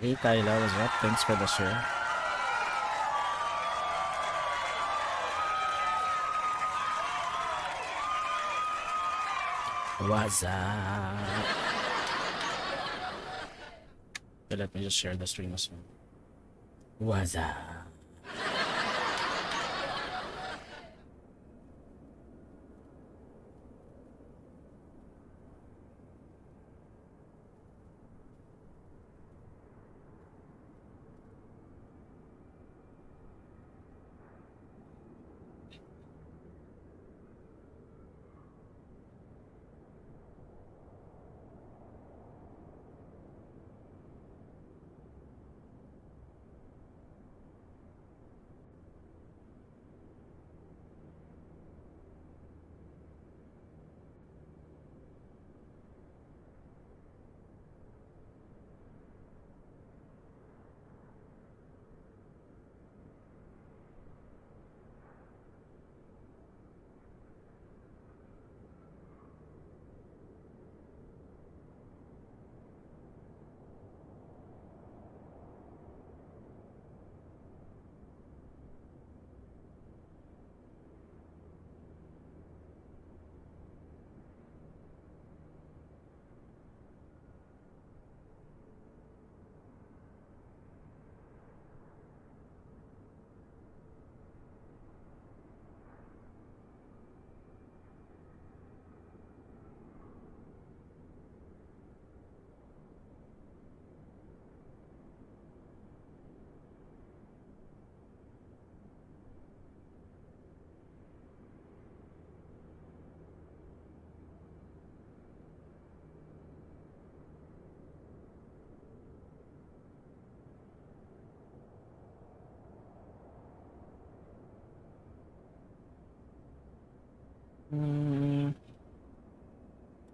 Hey Kyla, what's up? Thanks for the share. What's up? Okay, let me just share the stream as well. What's up?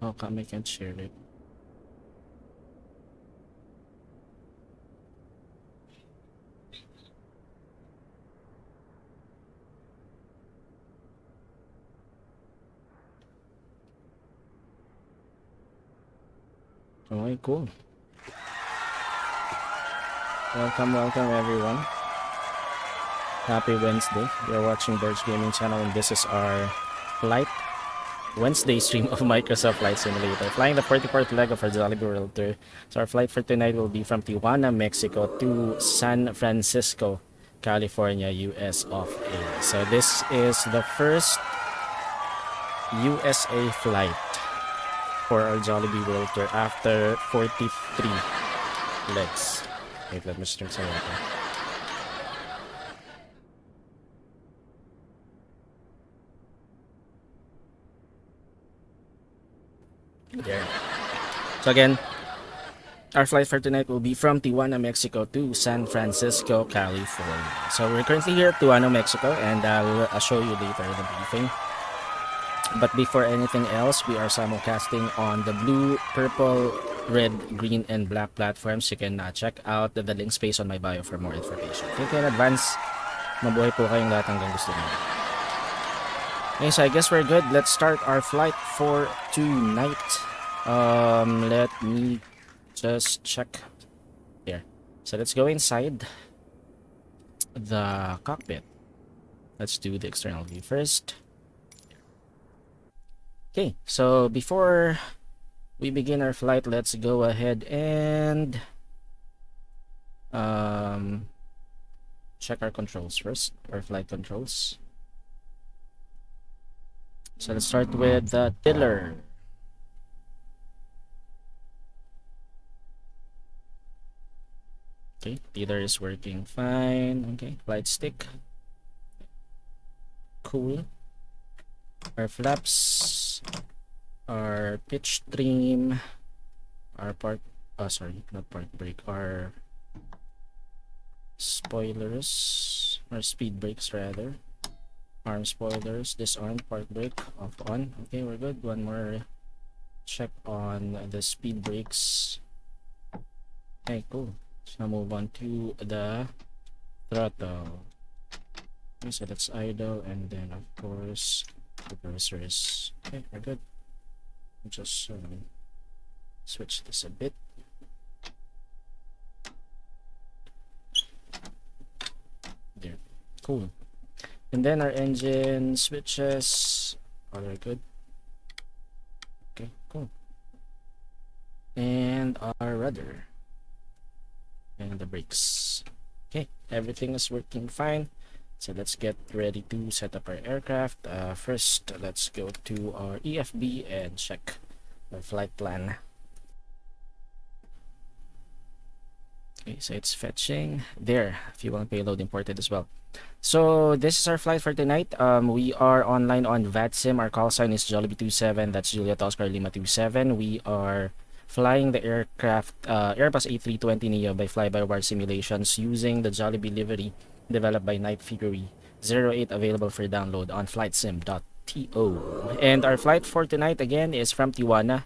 How come I can't share it? Okay, cool. Welcome everyone. Happy Wednesday. You're watching Borg Gaming Channel and this is our Flight Wednesday stream of Microsoft Flight Simulator. Flying the 44th leg of our Jollibee World Tour. So our flight for tonight will be from Tijuana, Mexico to San Francisco, California, US of A. So this is the first USA flight for our Jollibee World Tour after 43 legs. Wait, let me drink some water. There. So again, our flight for tonight will be from Tijuana, Mexico to San Francisco, California. So we're currently here at Tijuana, Mexico, and I'll show you later the briefing. But before anything else, we are simulcasting on the blue, purple, red, green, and black platforms. You can check out the link space on my bio for more information. Thank you in advance. Mabuhay po kayong lahat hanggang gusto niyo. Okay, so I guess we're good. Let's start our flight for tonight. Let me just check here. So let's go inside the cockpit. Let's do the external view first. Okay, so before we begin our flight, let's go ahead and check our controls first, our flight controls. So let's start with the tiller. Okay, tiller is working fine. Okay, flight stick. Cool. Our flaps, our pitch trim, our not park brake, our spoilers, or speed brakes rather. Arm spoilers, disarm, park brake, off on. Okay, we're good. One more check on the speed brakes. Okay, cool. So now move on to the throttle. Okay, so that's idle, and then of course reversers. Okay, we're good. Just switch this a bit. Cool. And then our engine switches are good. Okay, cool. And our rudder and the brakes. Okay, everything is working fine. So let's get ready to set up our aircraft. First, let's go to our EFB and check our flight plan. Okay, so it's fetching there. Fuel and payload imported as well. So this is our flight for tonight. We are online on VATSIM. Our call sign is Jollibee 27. That's Juliet Oscar Lima 27. We are flying the aircraft Airbus A320neo by fly-by-wire simulations using the Jollibee livery developed by Night Fury 08, available for download on flightsim.to. And our flight for tonight again is from Tijuana,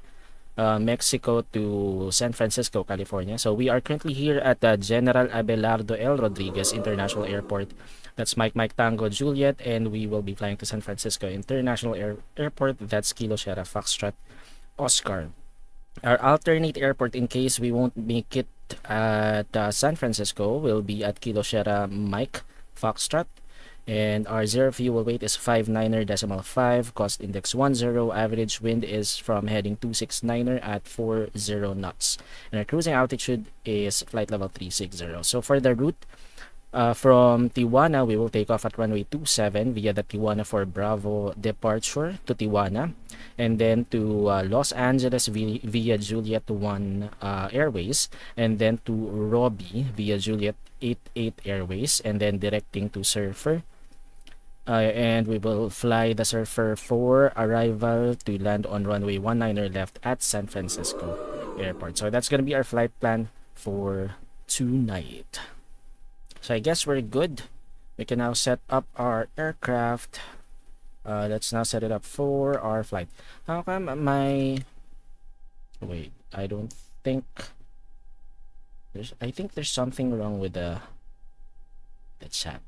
Mexico to San Francisco, California. So we are currently here at General Abelardo L. Rodriguez International Airport. That's Mike Tango Juliet, and we will be flying to San Francisco International Airport. That's Kilo Sierra Foxtrot Oscar. Our alternate airport, in case we won't make it at San Francisco, will be at Kilo Sierra Mike Foxtrot. And our zero fuel weight is 59.5, cost index 10, average wind is from heading 269er at 40 knots. And our cruising altitude is flight level 360. So for the route, from Tijuana, we will take off at runway 27 via the Tijuana for Bravo departure to Tijuana, and then to Los Angeles via Juliet 1 Airways, and then to Robbie via Juliet 88 Airways, and then directing to Surfer. And we will fly the Surfer for arrival to land on runway 19er left at San Francisco Airport. So that's going to be our flight plan for tonight. So I guess we're good. We can now set up our aircraft. Let's now set it up for our flight. How come my... Wait, I don't think... I think there's something wrong with the chat.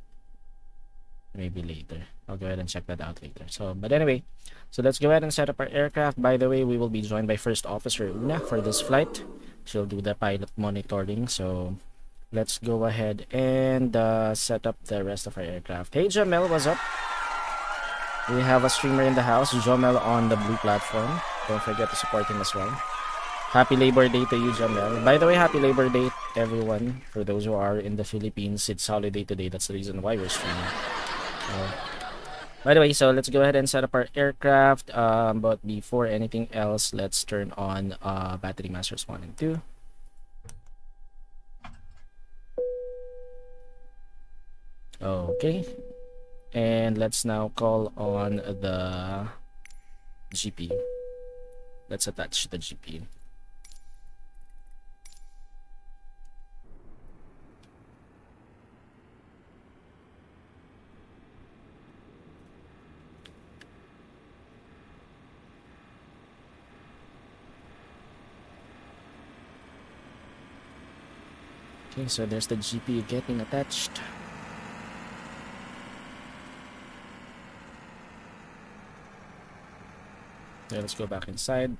Maybe later. I'll go ahead and check that out later. So, but anyway, so let's go ahead and set up our aircraft. By the way, we will be joined by First Officer Una for this flight. She'll do the pilot monitoring. So let's go ahead and set up the rest of our aircraft. Hey Jamel, what's up? We have a streamer in the house, Jamel on the blue platform. Don't forget to support him as well. Happy Labor Day to you, Jamel. By the way, happy Labor Day, everyone. For those who are in the Philippines, it's holiday today. That's the reason why we're streaming. By the way, so let's go ahead and set up our aircraft. But before anything else, let's turn on battery masters 1 and 2. Okay. And let's now call on the GPU. Let's attach the GPU. Okay, so there's the GPU getting attached. Okay, let's go back inside.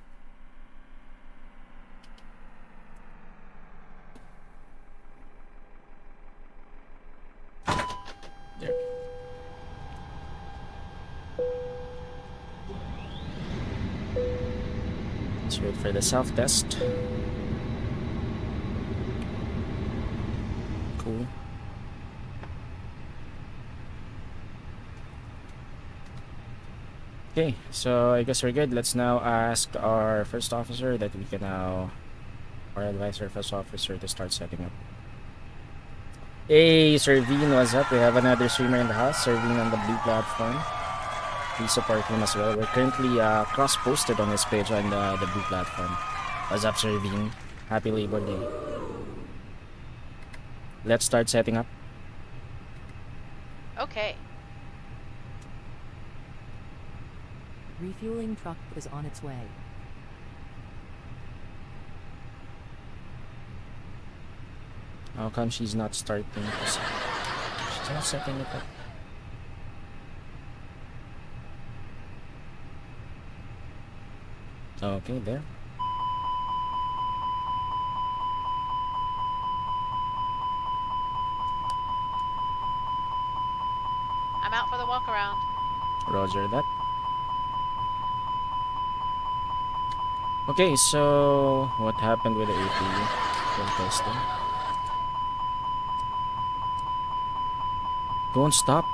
There. Let's wait for the self-test. Cool. Okay, so I guess we're good. Let's now ask our first officer that we can now, or advise our first officer to start setting up. Hey, Servine, what's up? We have another streamer in the house, Servine on the blue platform. Please support him as well. We're currently cross-posted on his page on the blue platform. What's up, Servine? Happy Labor Day. Let's start setting up. Okay. Refueling truck is on its way. How come she's not starting? She's not setting it up. Okay, there. Roger that. Okay, so what happened with the APU? Fuel testing. Don't stop.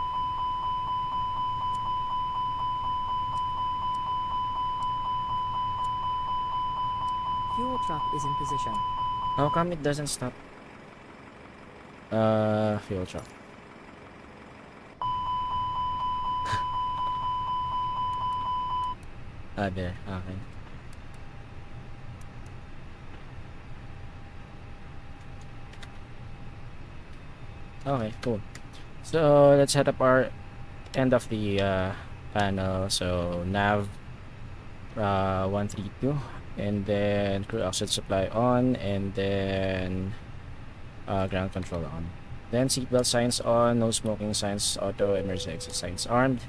Fuel truck is in position. How come it doesn't stop? Fuel truck. There. Okay. Okay, cool. So let's set up our end of the panel. So nav 132, and then crew oxygen supply on, and then ground control on. Then seatbelt signs on, no smoking signs, auto emergency exit signs armed,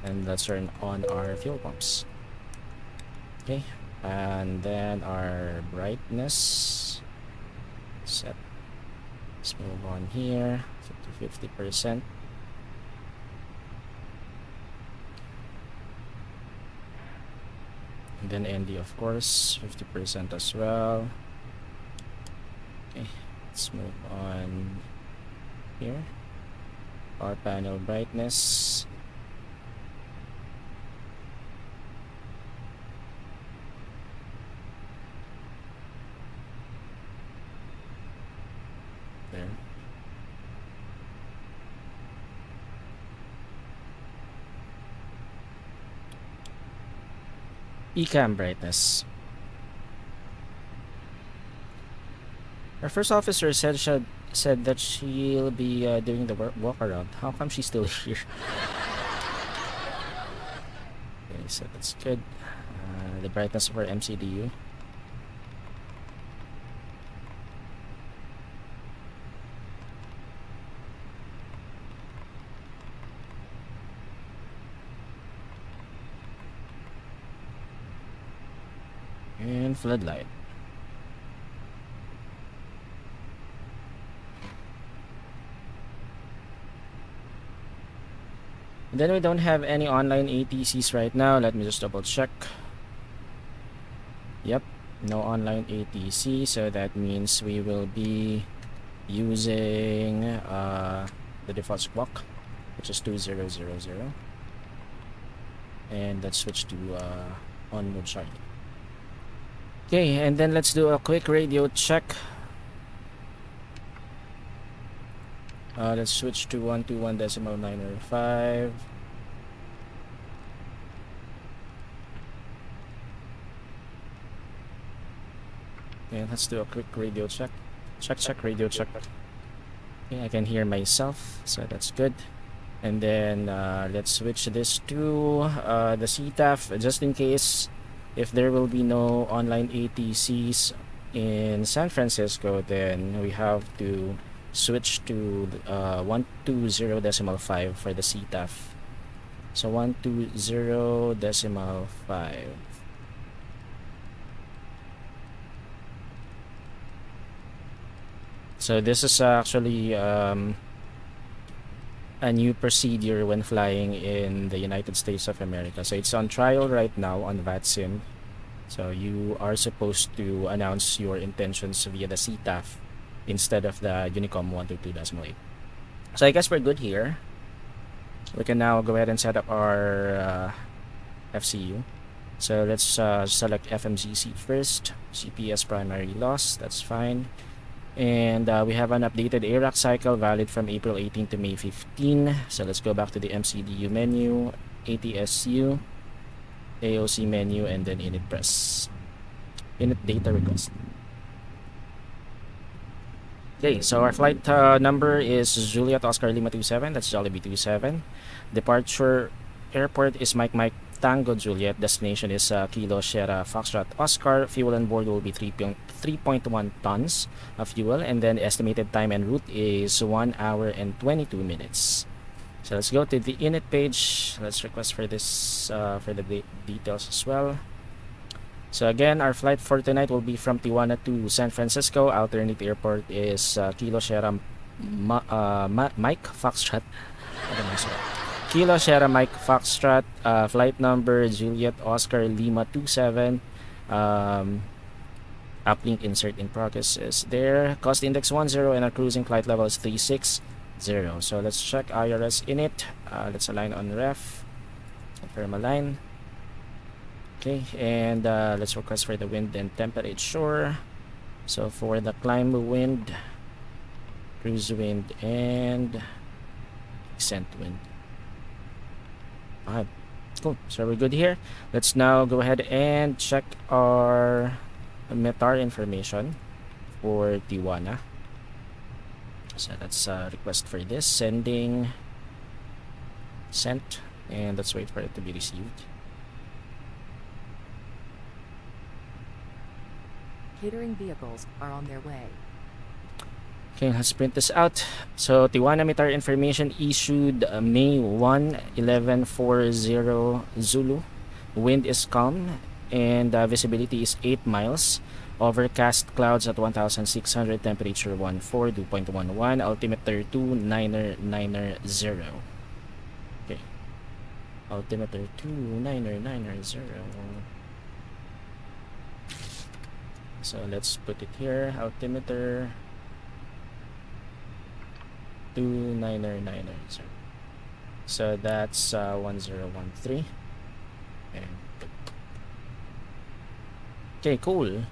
and let's turn on our fuel pumps. Okay, and then our brightness set. Let's move on here to 50%. And then ND, of course, 50% as well. Okay, let's move on here. Power panel brightness. There. Ecam brightness. Our first officer said that she'll be doing the walk around. How come she's still here? Okay, so that's good. The brightness of our MCDU. And floodlight. And then we don't have any online ATCs right now. Let me just double check. Yep, no online ATC, so that means we will be using the default squawk, which is 2000, and let's switch to on mode Charlie. Okay, and then let's do a quick radio check. Let's switch to 121.905. Okay, let's do a quick radio check. Check, radio check. Okay, I can hear myself, so that's good. And then let's switch this to the CTAF, just in case if there will be no online ATCs in San Francisco, then we have to switch to 120.5 for the CTAF. So 120.5. So this is actually a new procedure when flying in the United States of America. So it's on trial right now on VATSIM. So you are supposed to announce your intentions via the CTAF instead of the Unicom 122.8. So I guess we're good here. We can now go ahead and set up our FCU. So let's select FMCC first. CPS primary loss, that's fine. And we have an updated ARAC cycle valid from April 18 to May 15. So let's go back to the MCDU menu, ATSU, AOC menu, and then init press. Init data request. Okay, so our flight number is Juliet Oscar Lima 27, that's Jollibee 27. Departure airport is Mike Tango Juliet. Destination is Kilo Sierra Foxtrot Oscar. Fuel on board will be 3.1 tons of fuel, and then estimated time en route is 1 hour and 22 minutes. So let's go to the init page. Let's request for this for the details as well. So again, our flight for tonight will be from Tijuana to San Francisco. Alternate airport is Kilo Sierra Mike Foxtrot. Kilo Sierra Mike Foxtrot, flight number Juliet Oscar Lima 27. Uplink insert in progress is there. Cost index 10 and our cruising flight level is 360. So let's check IRS in it. Let's align on ref. Confirm align. Okay, and let's request for the wind and temperature. So for the climb wind, cruise wind, and descent wind. Alright, cool. So we're good here. Let's now go ahead and check our METAR information for Tijuana. So let's request for this. Sending. Sent. And let's wait for it to be received. Catering vehicles are on their way. Okay, let's print this out. So Tijuana METAR information issued May 1, 1140 Zulu. Wind is calm and visibility is 8 miles. Overcast clouds at 1,600, temperature 14, dew point 11, altimeter 29990. Okay. Altimeter 29990. So let's put it here. Altimeter 29990. So that's 1013. Okay, cool.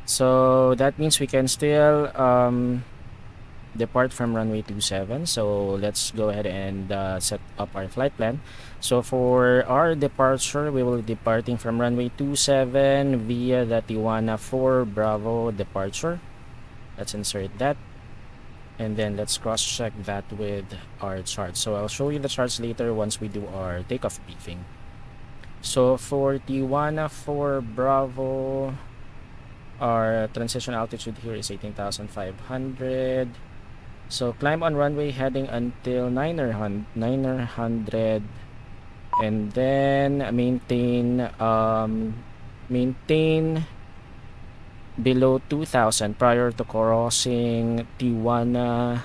So that means we can still depart from runway 27. So let's go ahead and set up our flight plan. So for our departure, we will be departing from runway 27 via the Tijuana 4 Bravo departure. Let's insert that. And then let's cross check that with our charts. So I'll show you the charts later once we do our takeoff briefing. So for Tijuana 4 Bravo, our transition altitude here is 18,500. So climb on runway heading until 900 and then maintain below 2,000 prior to crossing Tijuana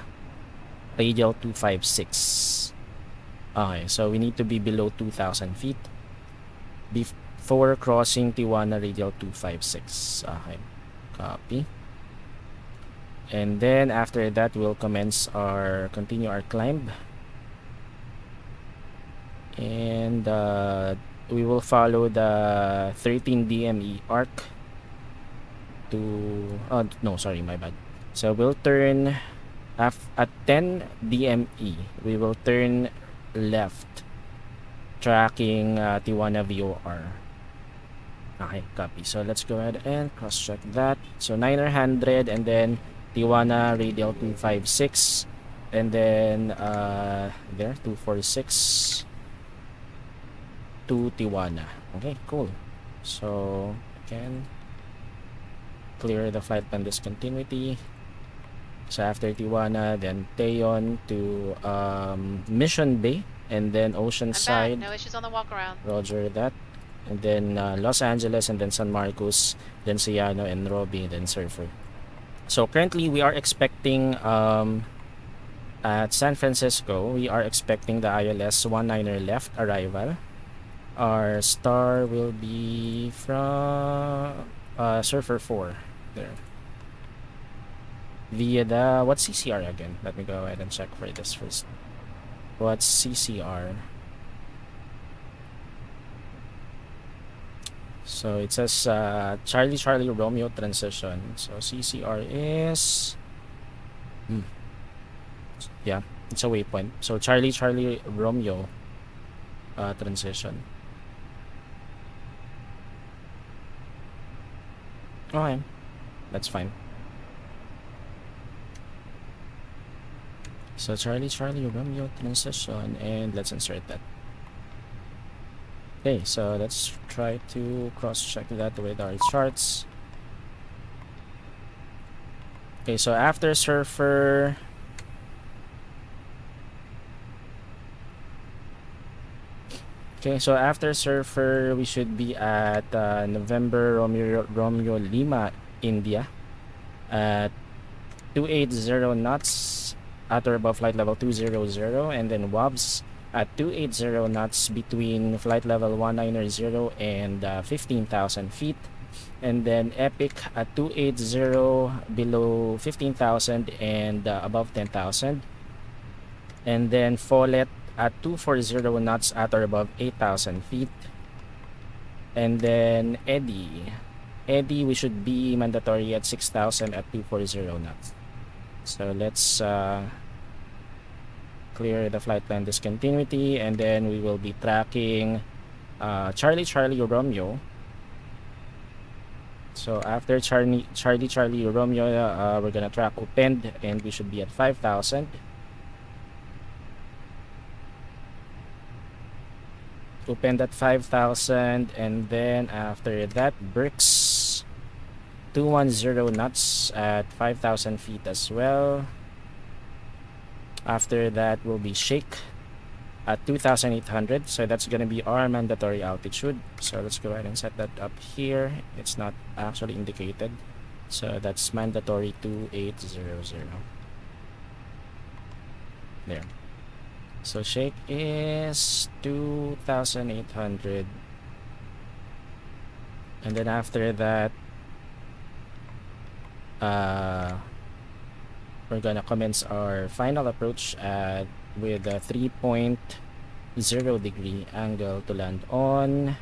radial 256. Okay, so we need to be below 2,000 feet before crossing Tijuana radial 256. Okay, copy. And then after that we'll continue our climb, and we will follow the 13 DME arc to no, sorry, my bad. So we'll turn at 10 DME, we will turn left, tracking Tijuana VOR. Okay, copy. So let's go ahead and cross check that. So 900 and then Tijuana radial 256, and then there 246 to Tijuana. Okay, cool. So again, clear the flight plan discontinuity. So after Tijuana, then Tayon to Mission Bay, and then Oceanside. No issues on the walk around. Roger that. And then Los Angeles, and then San Marcos, then Siano and Robbie, then Surfer. So currently we are expecting at San Francisco, we are expecting the ILS 19er left arrival. Our star will be from Surfer 4 there. Via the, what's CCR again? Let me go ahead and check for this first. What's CCR? So it says Charlie Romeo transition. So CCR is yeah, it's a waypoint. So Charlie Romeo transition. Okay, that's fine. So Charlie Romeo transition, and let's insert that. Okay, so let's try to cross-check that with our charts. Okay, so after Surfer, we should be at November Romeo Lima, India, at 280 knots at or above flight level 200, and then WABs at 280 knots between flight level 1900 and 15,000 feet. And then Epic at 280 below 15,000 and above 10,000. And then Follett at 240 knots at or above 8,000 feet. And then Eddie, we should be mandatory at 6,000 at 240 knots. So let's clear the flight plan discontinuity, and then we will be tracking Charlie Romeo. So after Charlie Romeo, we're gonna track Upend, and we should be at 5,000. Upend at 5,000, and then after that, Bricks 210 knots at 5,000 feet as well. After that will be Shake at 2,800, so that's gonna be our mandatory altitude. So let's go ahead and set that up here. It's not actually indicated, so that's mandatory 2800 there. So Shake is 2,800, and then after that we're gonna commence our final approach with a 3.0 degree angle to land on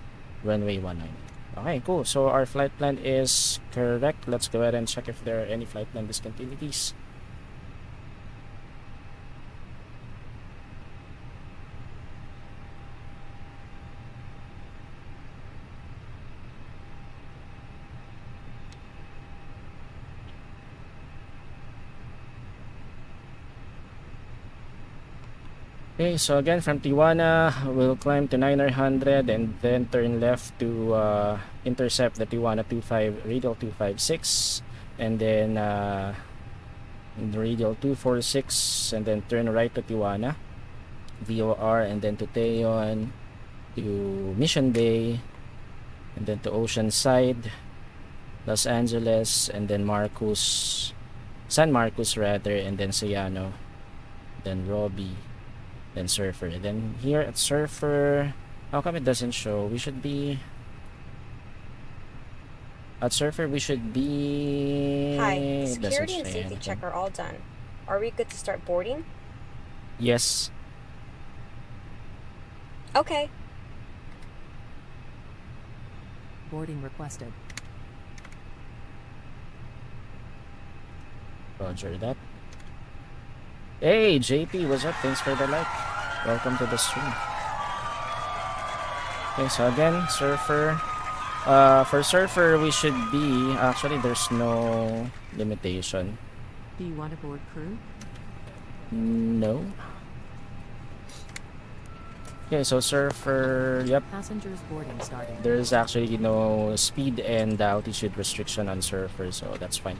runway 19. Okay, cool. So our flight plan is correct. Let's go ahead and check if there are any flight plan discontinuities. Okay, so again from Tijuana, we'll climb to 900 and then turn left to intercept the Tijuana radial 256, and then the radial 246, and then turn right to Tijuana, VOR, and then to Tejon, to Mission Bay, and then to Oceanside, Los Angeles, and then San Marcos rather, and then Sayano, then Robbie, then Surfer. Then here at Surfer, how come it doesn't show? We should be at Surfer. We should be. Hi, the It doesn't security and say safety anything. check are all done. Are we good to start boarding? Yes. Okay. Boarding requested. Roger that. Hey JP, what's up? Thanks for the like. Welcome to the stream. Okay, so again, Surfer. For Surfer, we should be. Actually, there's no limitation. Do you want to board crew? No. Okay, so Surfer. Yep. Passengers boarding starting. There's actually no speed and altitude restriction on Surfer, so that's fine.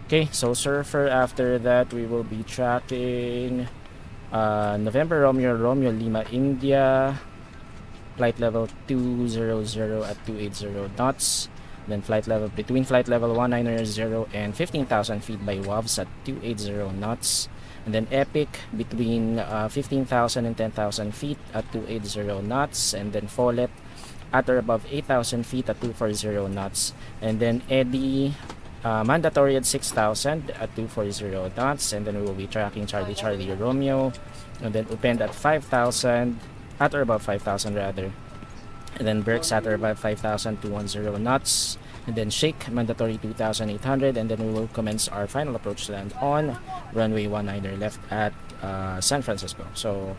Okay, so Surfer, after that we will be tracking November Romeo Lima India, flight level 200 at 280 knots, then between flight level 1900 and 15,000 feet by WAVs at 280 knots, and then Epic between 15,000 and 10,000 feet at 280 knots, and then Follett at or above 8,000 feet at 240 knots, and then Eddie mandatory at 6,000 at 240 knots, and then we will be tracking Charlie Romeo, and then Upend at 5,000 at or above 5,000 rather, and then Berks at or above 5,210 knots, and then Shake mandatory 2,800, and then we will commence our final approach to land on runway 19 left at San Francisco. So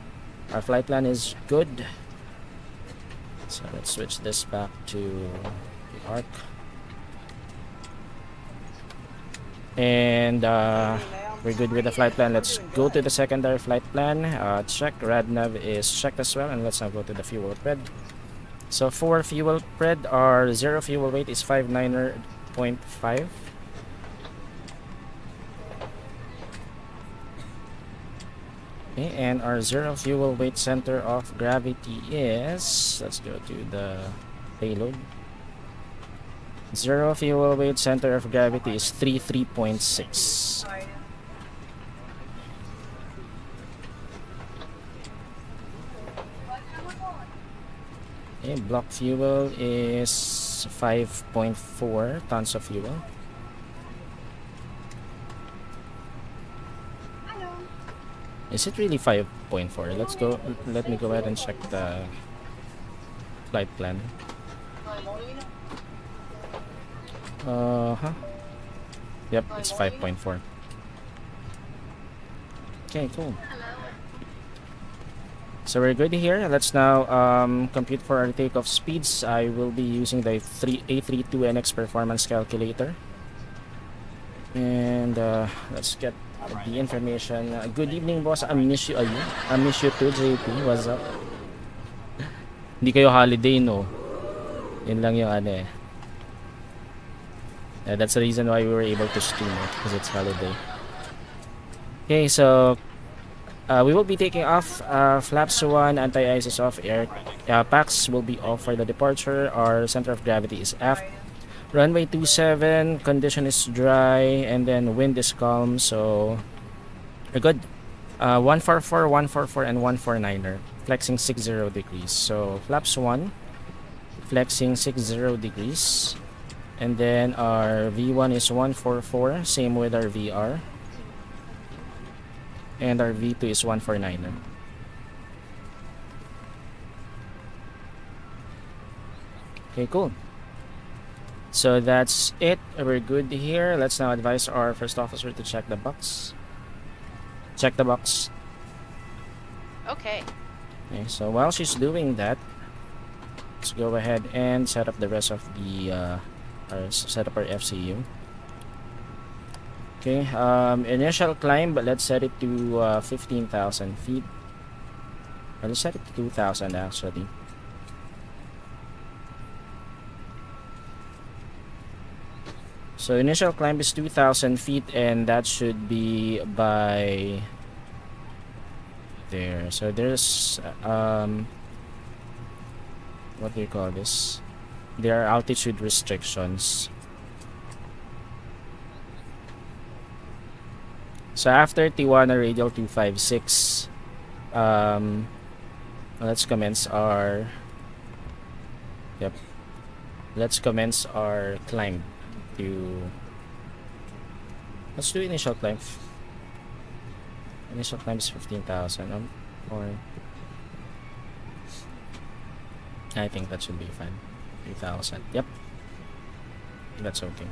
our flight plan is good. So let's switch this back to the ARC. And we're good with the flight plan. Let's go to the secondary flight plan. Check RadNav is checked as well, and let's now go to the fuel pred. So for fuel pred, our zero fuel weight is 59.5. Okay, and our zero fuel weight center of gravity is, let's go to the payload. Zero fuel weight center of gravity is 33.6. Okay, block fuel is 5.4 tons of fuel. Is it really 5.4? Let's go. Let me go ahead and check the flight plan. Huh? Yep, it's 5.4. Okay, cool. So we're good here. Let's now compute for our takeoff speeds. I will be using the A32NX performance calculator. And let's get the information. Good evening, boss. I miss you. Ayun. I miss you too, JP. What's up? Hindi kayo holiday, no? Yun lang yung ano eh. That's the reason why we were able to stream it, because it's holiday. Okay, so we will be taking off. Flaps 1, anti-ice is off. Air packs will be off for the departure. Our center of gravity is aft. Runway 27, condition is dry, and then wind is calm, so we're good. 144, 144, and 149er, flexing 60 degrees. So flaps 1, flexing 60 degrees. And then our V1 is 144, same with our VR. And our V2 is 149er. Okay, cool. So that's it. We're good here. Let's now advise our first officer to check the box. Check the box. Okay. Okay, so while she's doing that, let's go ahead and set up the rest of the set up our FCU. Okay, initial climb, but let's set it to 15,000 feet. Or let's set it to 2,000 actually. So initial climb is 2,000 feet, and that should be by there. So there's what do you call this? There are altitude restrictions. So after Tijuana radial 256, let's commence our climb to, let's do initial climb. Initial climb is 15,000 or I think that should be fine. 3,000. Yep, that's okay.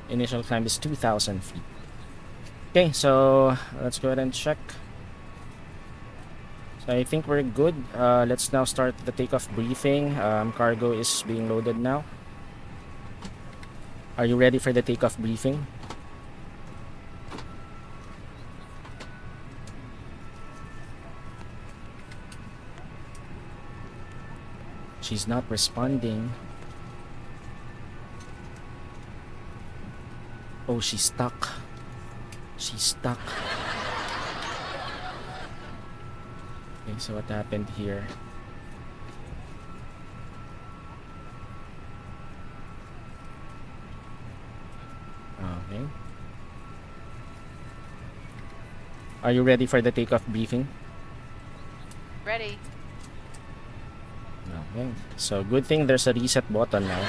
Initial climb is 2,000 feet. Okay, so let's go ahead and check. So I think we're good. Let's now start the takeoff briefing. Cargo is being loaded now. Are you ready for the takeoff briefing? She's not responding. Oh, she's stuck. She's stuck. Okay, so what happened here? Okay. Are you ready for the takeoff briefing? Ready. Okay, so good thing there's a reset button now.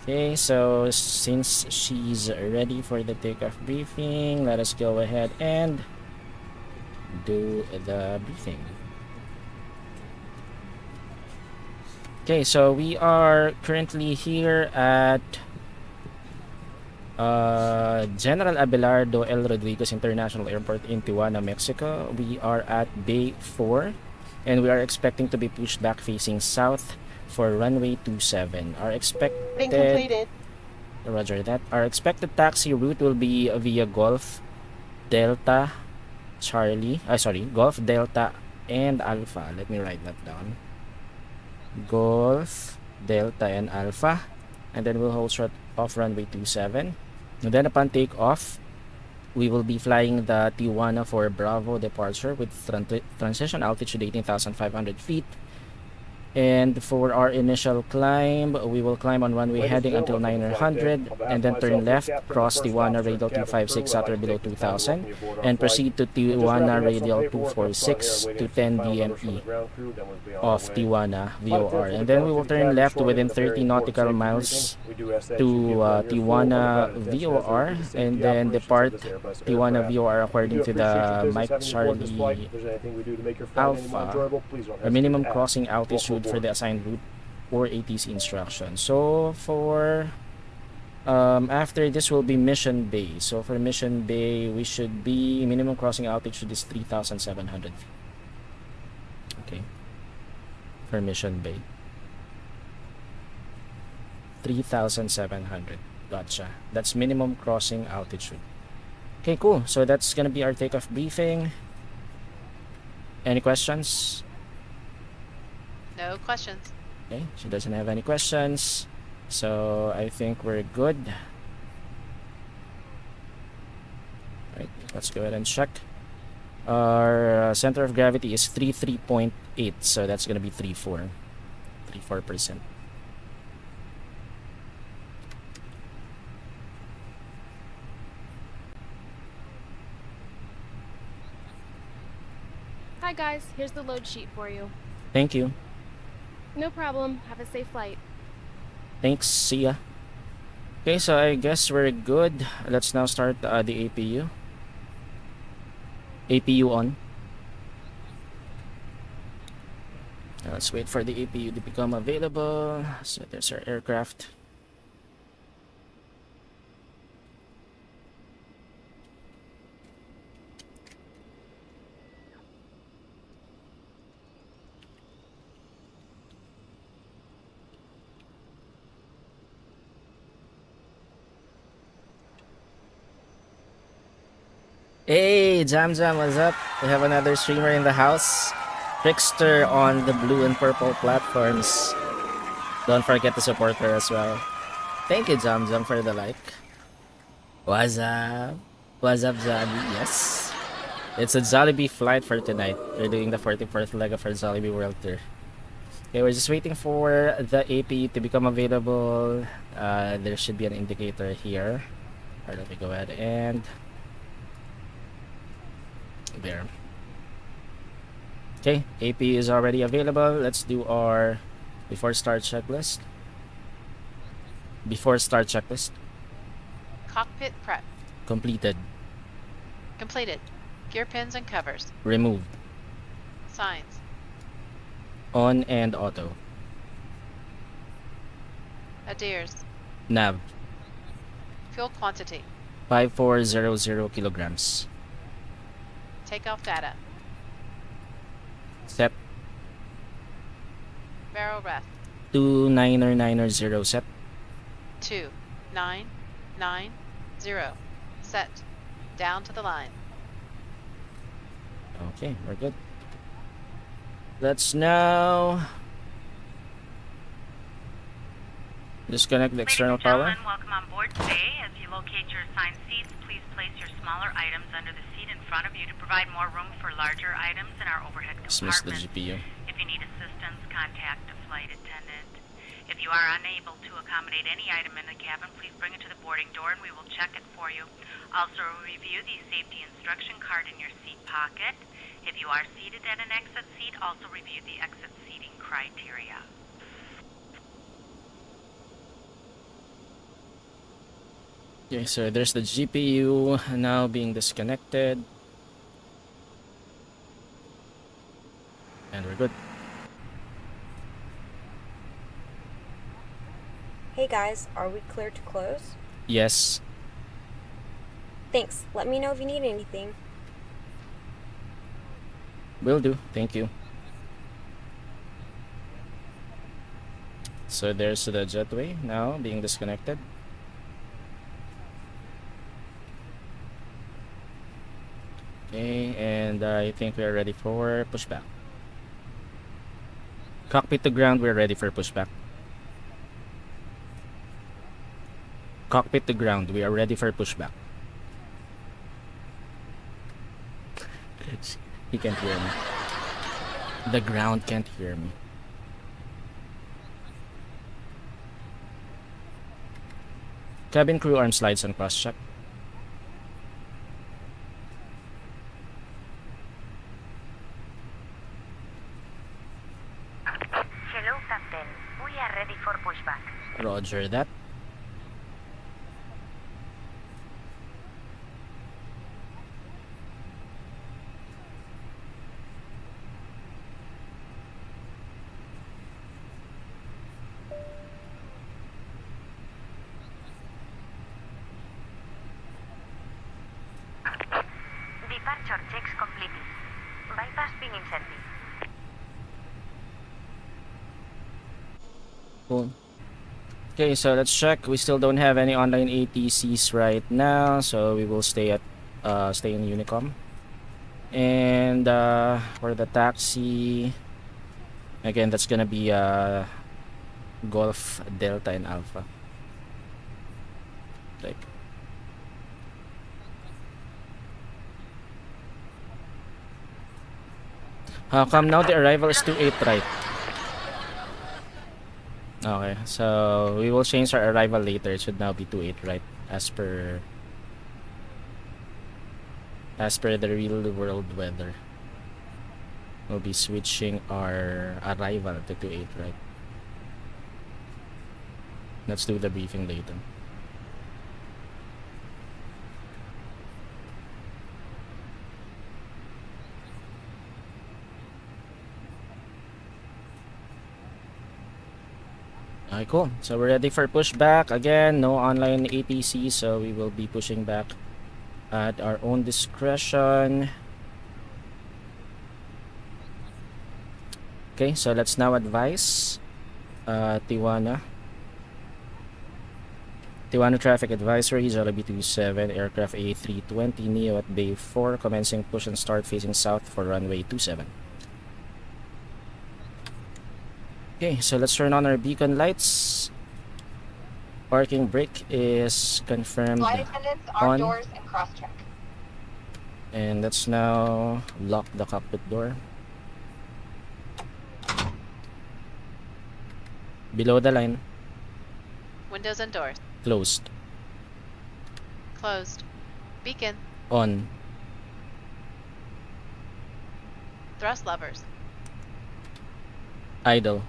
Okay, so since she's ready for the takeoff briefing, let us go ahead and do the briefing. Okay, so we are currently here at General Abelardo L. Rodriguez International Airport in Tijuana, Mexico. We are at Bay 4. And we are expecting to be pushed back facing south for runway 27. Our expected completed. Roger that. Our expected taxi route will be via Golf Delta Charlie. Golf Delta and Alpha. Let me write that down. Golf Delta and Alpha, and then we'll hold short off runway 27. And then upon takeoff, we will be flying the Tijuana for Bravo departure with transition altitude 18,500 feet. And for our initial climb, we will climb on runway heading until 900, and then turn left, cross Tijuana radial 256 at or below 2000, and proceed to Tijuana radial 246 to 10 DME of Tijuana VOR. And then we will turn left within 30 nautical miles to Tijuana VOR, and then depart Tijuana VOR according to the Mike Charlie Alpha, a minimum crossing altitude for the assigned route or ATC instruction. So for after this will be Mission Bay. So for Mission Bay, we should be minimum crossing altitude is 3,700 feet. Okay, for Mission Bay, 3,700. Gotcha. That's minimum crossing altitude. Okay, cool. So that's gonna be our takeoff briefing. Any questions? No questions. Okay, she doesn't have any questions. So I think we're good. Right, let's go ahead and check. Our center of gravity is 33.8, so that's gonna be 34%. Hi guys, here's the load sheet for you. Thank you. No problem. Have a safe flight. Thanks. See ya. Okay, so I guess we're good. Let's now start the APU. APU on. Let's wait for the APU to become available. So there's our aircraft. Hey, Jam Jam, what's up? We have another streamer in the house. Trickster on the blue and purple platforms. Don't forget to support her as well. Thank you, Jam Jam, for the like. What's up? What's up, Jollibee? Yes. It's a Jollibee flight for tonight. We're doing the 44th leg of our Jollibee World Tour. Okay, we're just waiting for the APU to become available. There should be an indicator here. Alright, let me go ahead and... there. Okay, AP is already available. Let's do our before start checklist. Cockpit prep. Completed. Completed. Gear pins and covers. Removed. Signs. On and auto. Adheres. Nav. Fuel quantity. 5400 kilograms. Takeoff data. Set. Barrel rest. 29990 set. 2990. Set. Down to the line. Okay, we're good. Let's now disconnect the external power. Welcome on board today. As you locate your assigned seats, please place your smaller items under the seat in front of you to provide more room for larger items in our overhead Dismiss the compartments. GPU. If you need assistance, contact a flight attendant. If you are unable to accommodate any item in the cabin, please bring it to the boarding door and we will check it for you. Also, review the safety instruction card in your seat pocket. If you are seated at an exit seat, also review the exit seating criteria. Okay, so there's the GPU now being disconnected. And we're good. Hey guys, are we clear to close? Yes. Thanks. Let me know if you need anything. Will do. Thank you. So there's the jetway now being disconnected. Okay, and I think we are ready for pushback. Cockpit to ground, we're ready for pushback. Cockpit to ground, we are ready for pushback. He can't hear me. The ground can't hear me. Cabin crew arm slides and cross check. Hello, Captain. We are ready for pushback. Roger that. Departure checks completed. Bypass being incentive. Cool. Okay, so let's check. We still don't have any online ATCs right now, so we will stay in Unicom. And for the taxi, again, that's gonna be Golf, Delta, and Alpha. Like, how come now the arrival is 28 right? Okay, so we will change our arrival later. It should now be 28 right, as per the real world weather. We'll be switching our arrival to 28 right. Let's do the briefing later. Okay, cool. So we're ready for pushback. Again, no online ATC, so we will be pushing back at our own discretion. Okay, so let's now advise Tijuana traffic advisory, Jollibee 27, aircraft A320 Neo at Bay 4, commencing push and start facing south for runway 27. Okay, so let's turn on our beacon lights. Parking brake is confirmed Flight attendants, arm on. doors, and cross-check. And let's now lock the cockpit door. Below the line, Windows and doors. closed. Closed. Beacon. On. Thrust levers. Idle.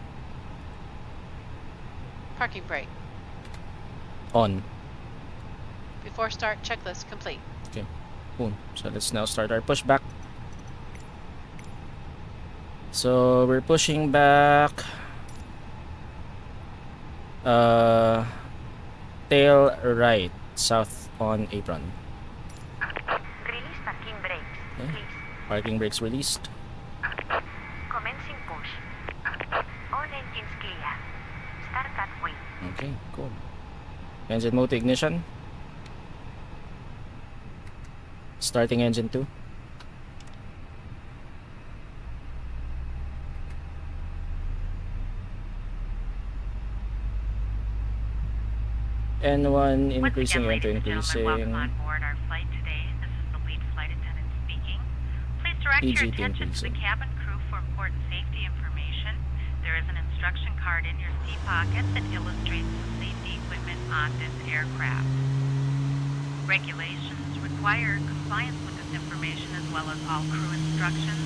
Parking brake. On. Before start, checklist complete. Okay, cool. So let's now start our pushback. So we're pushing back. Tail right, south on apron. Release parking brakes, Okay. please. Parking brakes released. Commencing push. All engines clear. Start at wing. Okay, cool. Engine mode to ignition. Starting engine 2. N1 Once increasing, again, N2 ladies and increasing. gentlemen, welcome on board our flight today. This is the lead flight attendant speaking. Please direct your EG attention to the increasing. cabin crew for important safety information. There is an instruction card in your seat pocket that illustrates the safety equipment on this aircraft. Regulations require compliance with this information as well as all crew instructions,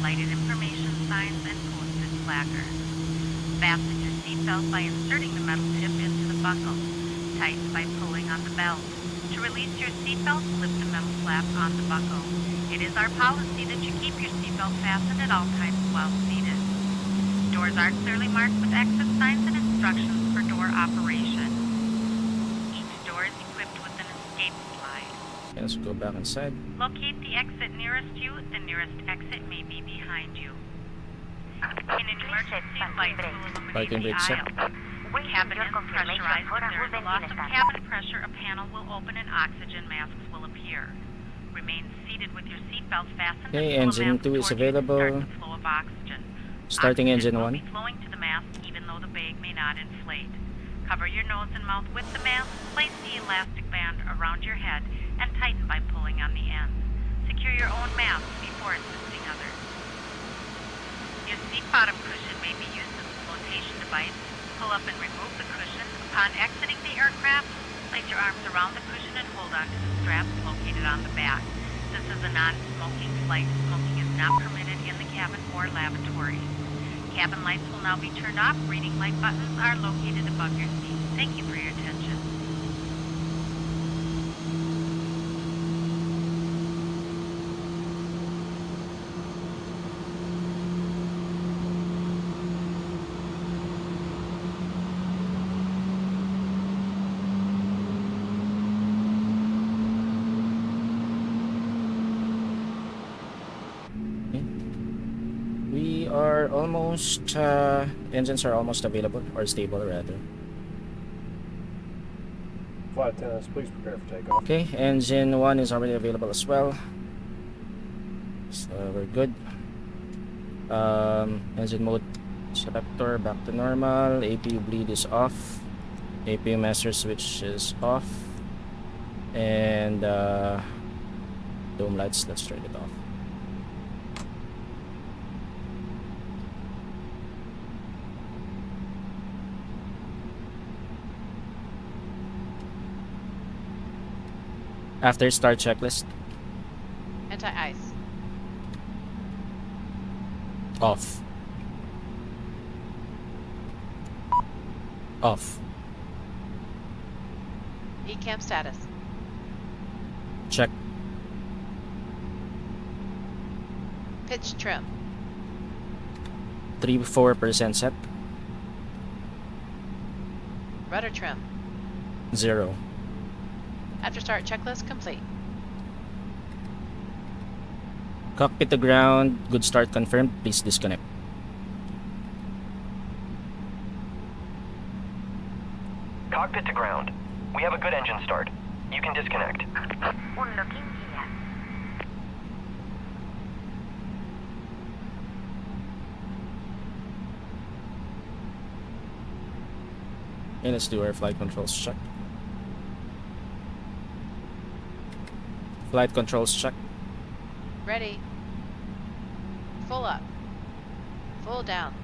lighted information signs, and posted placards. Fasten your seatbelt by inserting the metal tip into the buckle. Tighten by pulling on the belt. To release your seatbelt, lift the metal flap on the buckle. It is our policy that you keep your seatbelt fastened at all times while seated. Doors are clearly marked with exit signs and instructions for door operation. Each door is equipped with an escape slide. Okay, let's go back inside. Locate the exit nearest you. The nearest exit may be behind you. In an emergency, lights will illuminate Parking the brake set. aisle. The cabin is pressurized. If there is a loss of cabin pressure, a panel will open and oxygen masks will appear. Remain seated with your seatbelt fastened Okay, until a engine mask 2 is toward you to available. start the flow of oxygen. Starting Oxygen engine will 1. be flowing to the mask even though the bag may not inflate. Cover your nose and mouth with the mask. Place the elastic band around your head and tighten by pulling on the ends. Secure your own mask before assisting others. Your seat bottom cushion may be used as a flotation device. Pull up and remove the cushion. Upon exiting the aircraft, Place your arms around the cushion and hold on to the straps located on the back. This is a non-smoking flight. Smoking is not permitted in the cabin or lavatory. Cabin lights will now be turned off. Reading light buttons are located above your seat. Thank you for your attention. We are almost, engines are almost available, or stable rather. Flight attendants, please prepare for takeoff. Okay, engine 1 is already available as well. So we're good. Engine mode selector back to normal. APU bleed is off. APU master switch is off. And dome lights, let's turn it off. After start checklist, Anti-ice. off. Off. ECAM status. Check. Pitch trim. 3-4% set. Rudder trim. 0. After start checklist complete. Cockpit to ground, good start confirmed. Please disconnect. Cockpit to ground. We have a good engine start. You can disconnect. Un looking here. And let's do our flight controls check. Flight controls check. Ready. Full up. Full down.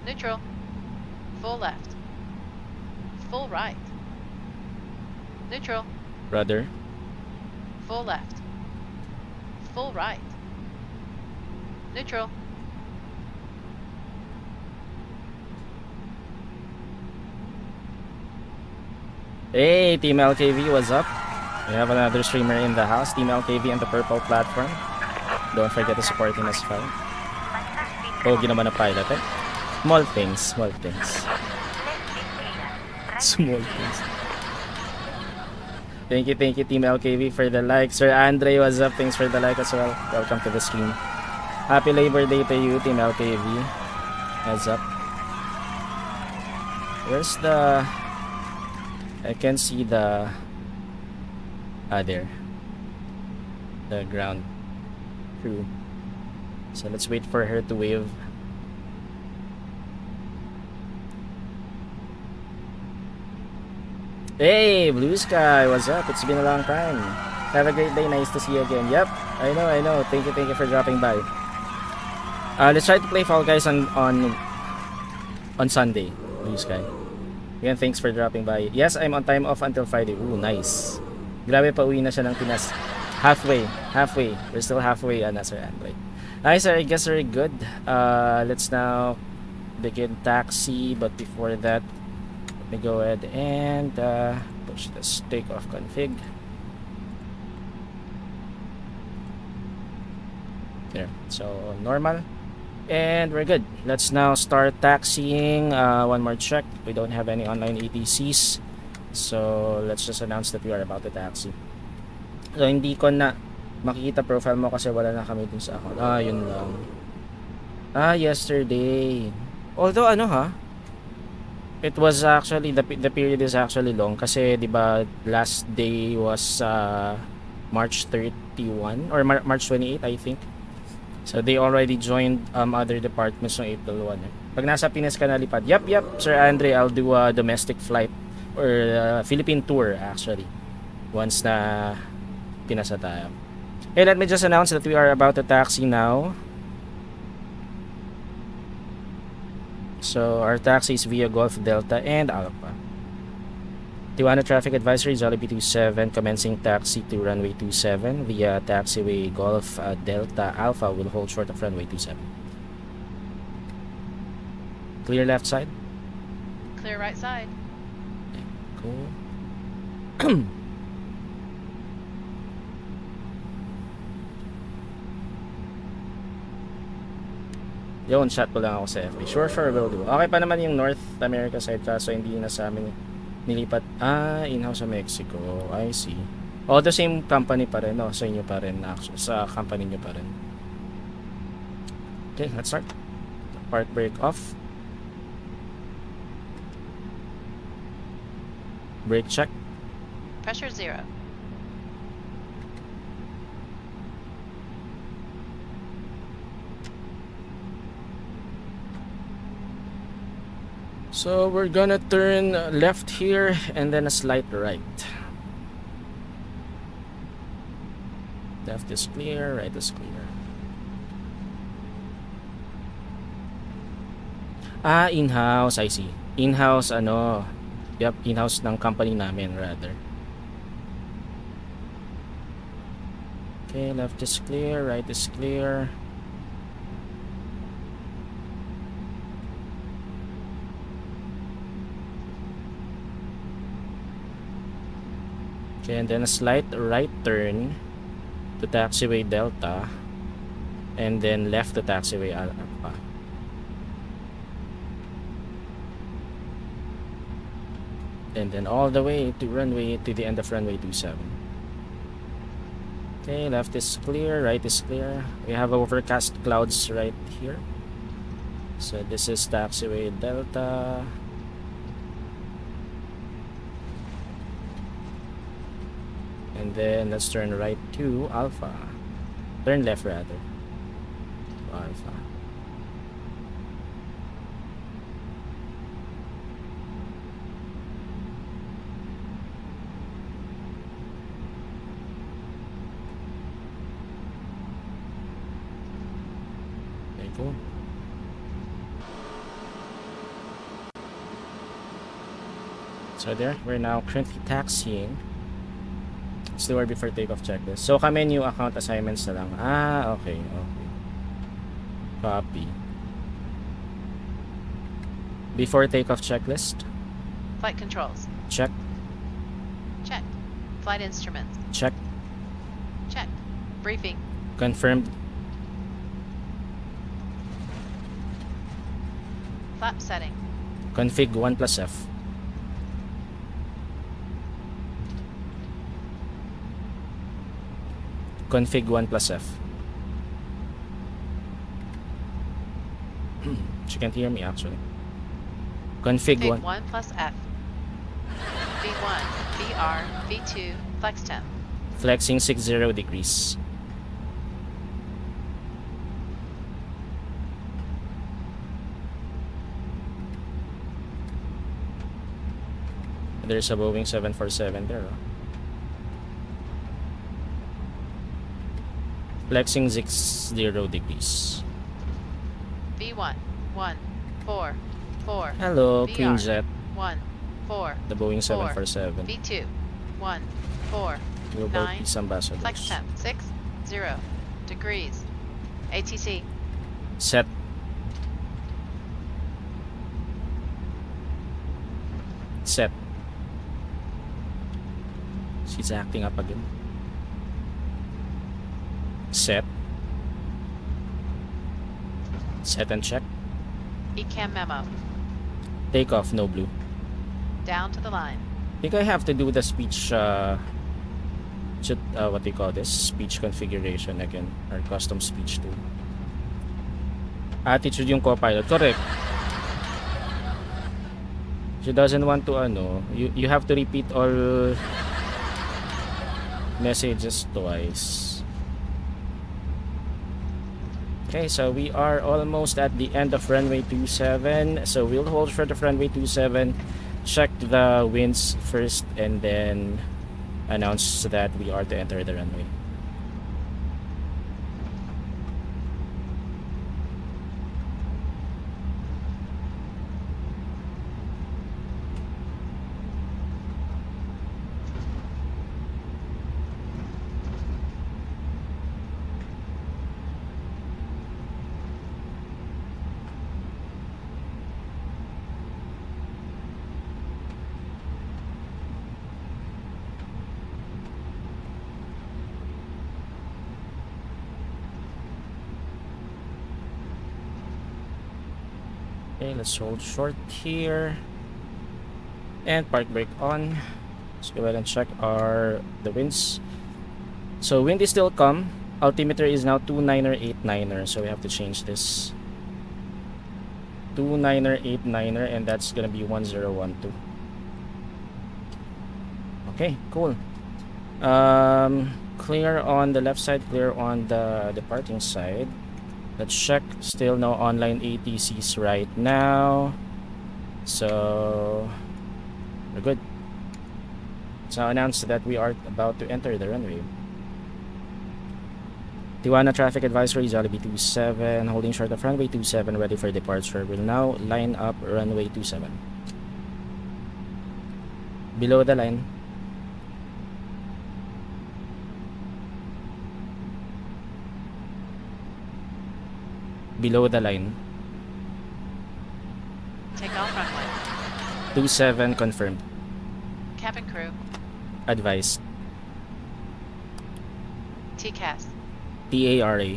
Neutral. Full left. Full right. Neutral. Rudder. Full left. Full right. Neutral. Hey, Team LKV, what's up? We have another streamer in the house, Team LKV and the Purple Platform. Don't forget to support him as well. Pogi naman na pilot eh. Small things, small things. Small things. Thank you, Team LKV for the like. Sir Andre, what's up? Thanks for the like as well. Welcome to the stream. Happy Labor Day to you, Team LKV. What's up? Where's the... I can see the... there. The ground crew. So let's wait for her to wave. Hey, Blue Sky, what's up? It's been a long time. Have a great day. Nice to see you again. Yep, I know. Thank you for dropping by. Let's try to play Fall Guys on Sunday, Blue Sky. Again, thanks for dropping by. Yes, I'm on time off until Friday. Ooh, nice. Grabe, pauwi na siya ng Pinas. Halfway. We're still halfway, Sir Andre. Nice, sir. I guess we're good. Let's now begin taxi. But before that, let me go ahead and push this takeoff config. There. So, normal. And we're good. Let's now start taxiing. One more check. We don't have any online ATCs. So, let's just announce that we are about to taxi. So, hindi ko na makikita profile mo kasi wala na kami dun sa account. Yun lang. Yesterday. Although, it was actually, the period is actually long kasi, di ba, last day was March 31 or March 28, I think. So, they already joined other departments on April 1. Pag nasa Pinas ka nalipad, yep, Sir Andre, I'll do a domestic flight or Philippine tour actually once na Pinas na tayo. Hey, let me just announce that we are about to taxi now. So, our taxi is via Golf Delta and Alpha. Tijuana traffic advisory, Jollibee 27 commencing taxi to runway 27 via taxiway Golf Delta Alpha will hold short of runway 27. Clear left side. Clear right side. Cool. Yun, shot ko lang ako sa FB. Sure, will do. Okay pa naman yung North America side kaso hindi na sa amin nilipat. In-house sa Mexico. I see. The same company pa rin, no? Sa inyo pa rin, actually. Sa company nyo pa rin. Okay, let's start. Park brake off. Brake check. Pressure 0. So we're gonna turn left here and then a slight right. Left is clear, right is clear. In-house, I see. In-house Yep, in-house ng company namin rather. Okay, left is clear, right is clear. Okay, and then a slight right turn to taxiway Delta and then left to taxiway Alpha. And then all the way to the end of runway 27. Okay, left is clear, right is clear. We have overcast clouds right here. So this is taxiway Delta. And then let's turn right to Alpha. Turn left rather. To Alpha. Okay, cool. So there, we're now currently taxiing. Let's do our before takeoff checklist. So kami new account assignments na lang. Okay. Copy. Before takeoff checklist. Flight controls. Check. Check. Flight instruments. Check. Check. Briefing. Confirmed. Flap setting. Config 1 plus F. Config 1 plus F. She can't hear me actually. Config 1. 1 plus F. V1, VR, V2, flex temp. Flexing 60 degrees. There's a Boeing 747 there. Flexing 60 degrees. V1, 1, 4, 4. Hello, VR, Queen Jet. 1, 4. The Boeing 4, 747. V2, 1, 4. Global 9, Peace Ambassadors. Flex temp, 6, 0 degrees. ATC. Set. Set. She's acting up again. Set. Set and check. ECAM memo. Takeoff, no blue. Down to the line. I think I have to do the speech, what do you call this? Speech configuration again. Or custom speech tool. Attitude yung co-pilot. Correct. She doesn't want to, you have to repeat all messages twice. Okay, so we are almost at the end of runway 27. So we'll hold short of runway 27, check the winds first, and then announce that we are to enter the runway. Okay, let's hold short here. And park brake on. Let's go ahead and check the winds. So wind is still calm. Altimeter is now 29er 89er, so we have to change this. 29er 89er, and that's gonna be 1012. Okay, cool. Clear on the left side, clear on the departing side. Let's check. Still no online ATCs right now, so we're good. It's now announced that we are about to enter the runway. Tijuana traffic advisory, Jollibee 27, holding short of runway 27, ready for departure. We'll now line up runway 27. Below the line. Below the line. Take off runway. 27 confirmed. Cabin crew. Advised. TCAS. TARA.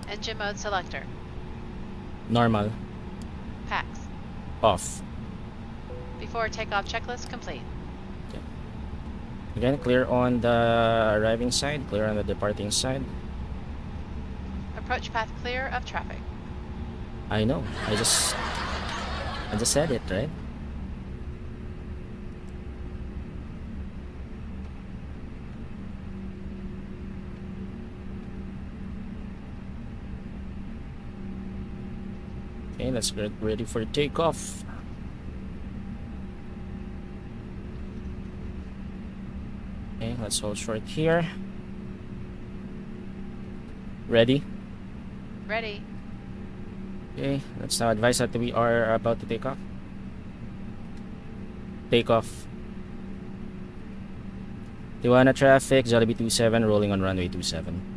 Engine mode selector. Normal. PAX. Off. Before takeoff checklist complete. Again, clear on the arriving side, clear on the departing side. Approach path clear of traffic. I know. I just said it, right? Okay, let's get ready for takeoff. Okay, let's hold short here. Ready? Ready. Okay, let's now advise that we are about to take off. Take off. Tijuana traffic, Jollibee 27, rolling on runway 27.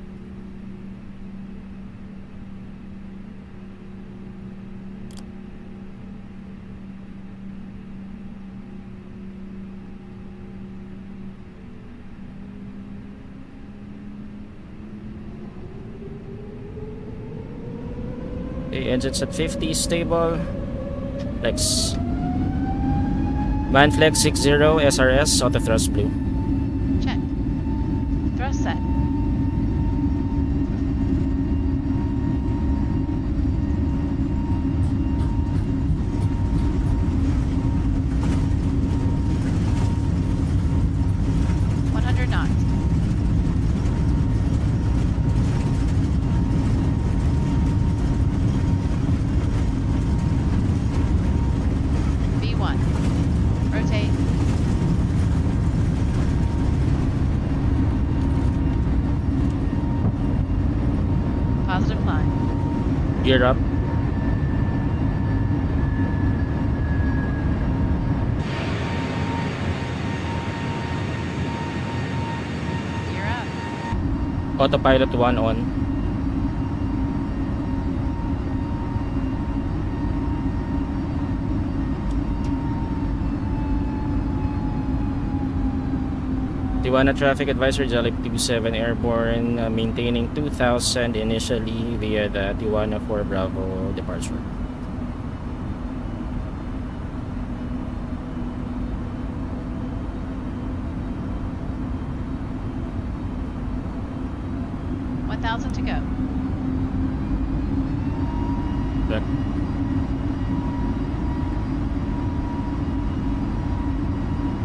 Okay, engines at 50, stable. Flex. Man flex 60, SRS, auto thrust blue. Check. Thrust set. knots. V1. Rotate. Positive climb. Gear up. Gear up. Autopilot 1 on. Tijuana traffic advisory, Jollibee 27 airborne, maintaining 2000 initially via the Tijuana 4 Bravo departure. $1,000 to go. Check.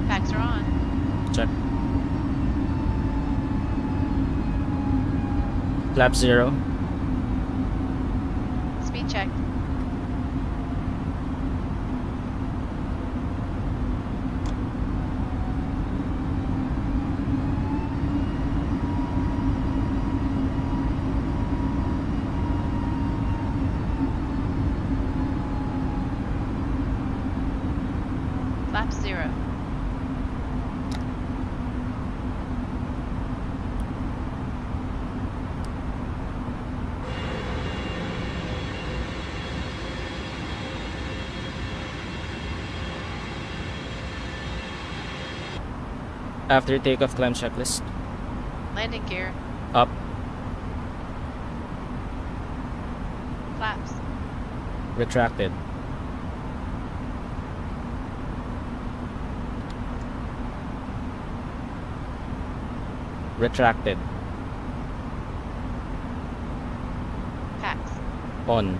Packs are on. Check. Flap 0. Speed check. Flap 0. After takeoff, climb checklist. Landing gear. Up. Flaps. Retracted. Retracted. Pax. On.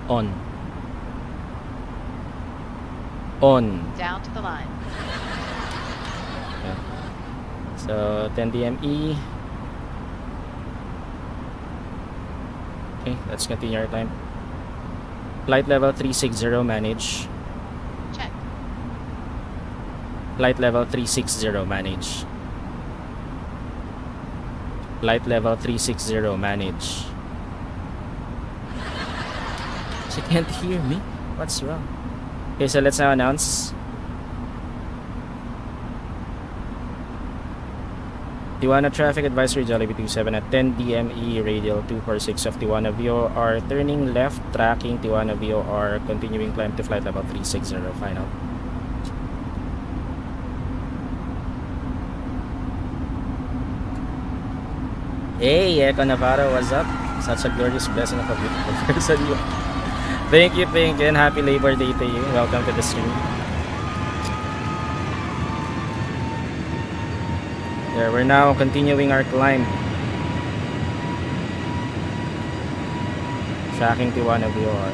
On. On. Down to the line. Okay. So 10 DME. Okay, let's continue our time. Flight level 360 manage. Check. Flight level 360 manage. Flight level 360 manage. She can't hear me? What's wrong? Okay, so let's now announce. Tijuana traffic advisory Jollibee 27 at 10 DME radial 246 of Tijuana VOR turning left, tracking Tijuana VOR, continuing climb to flight level 360 final. Hey, Echo Navarro, what's up? Such a glorious blessing of a beautiful person you. Thank you, and happy Labor Day to you. Welcome to the stream. There, we're now continuing our climb. Tracking Tijuana VOR.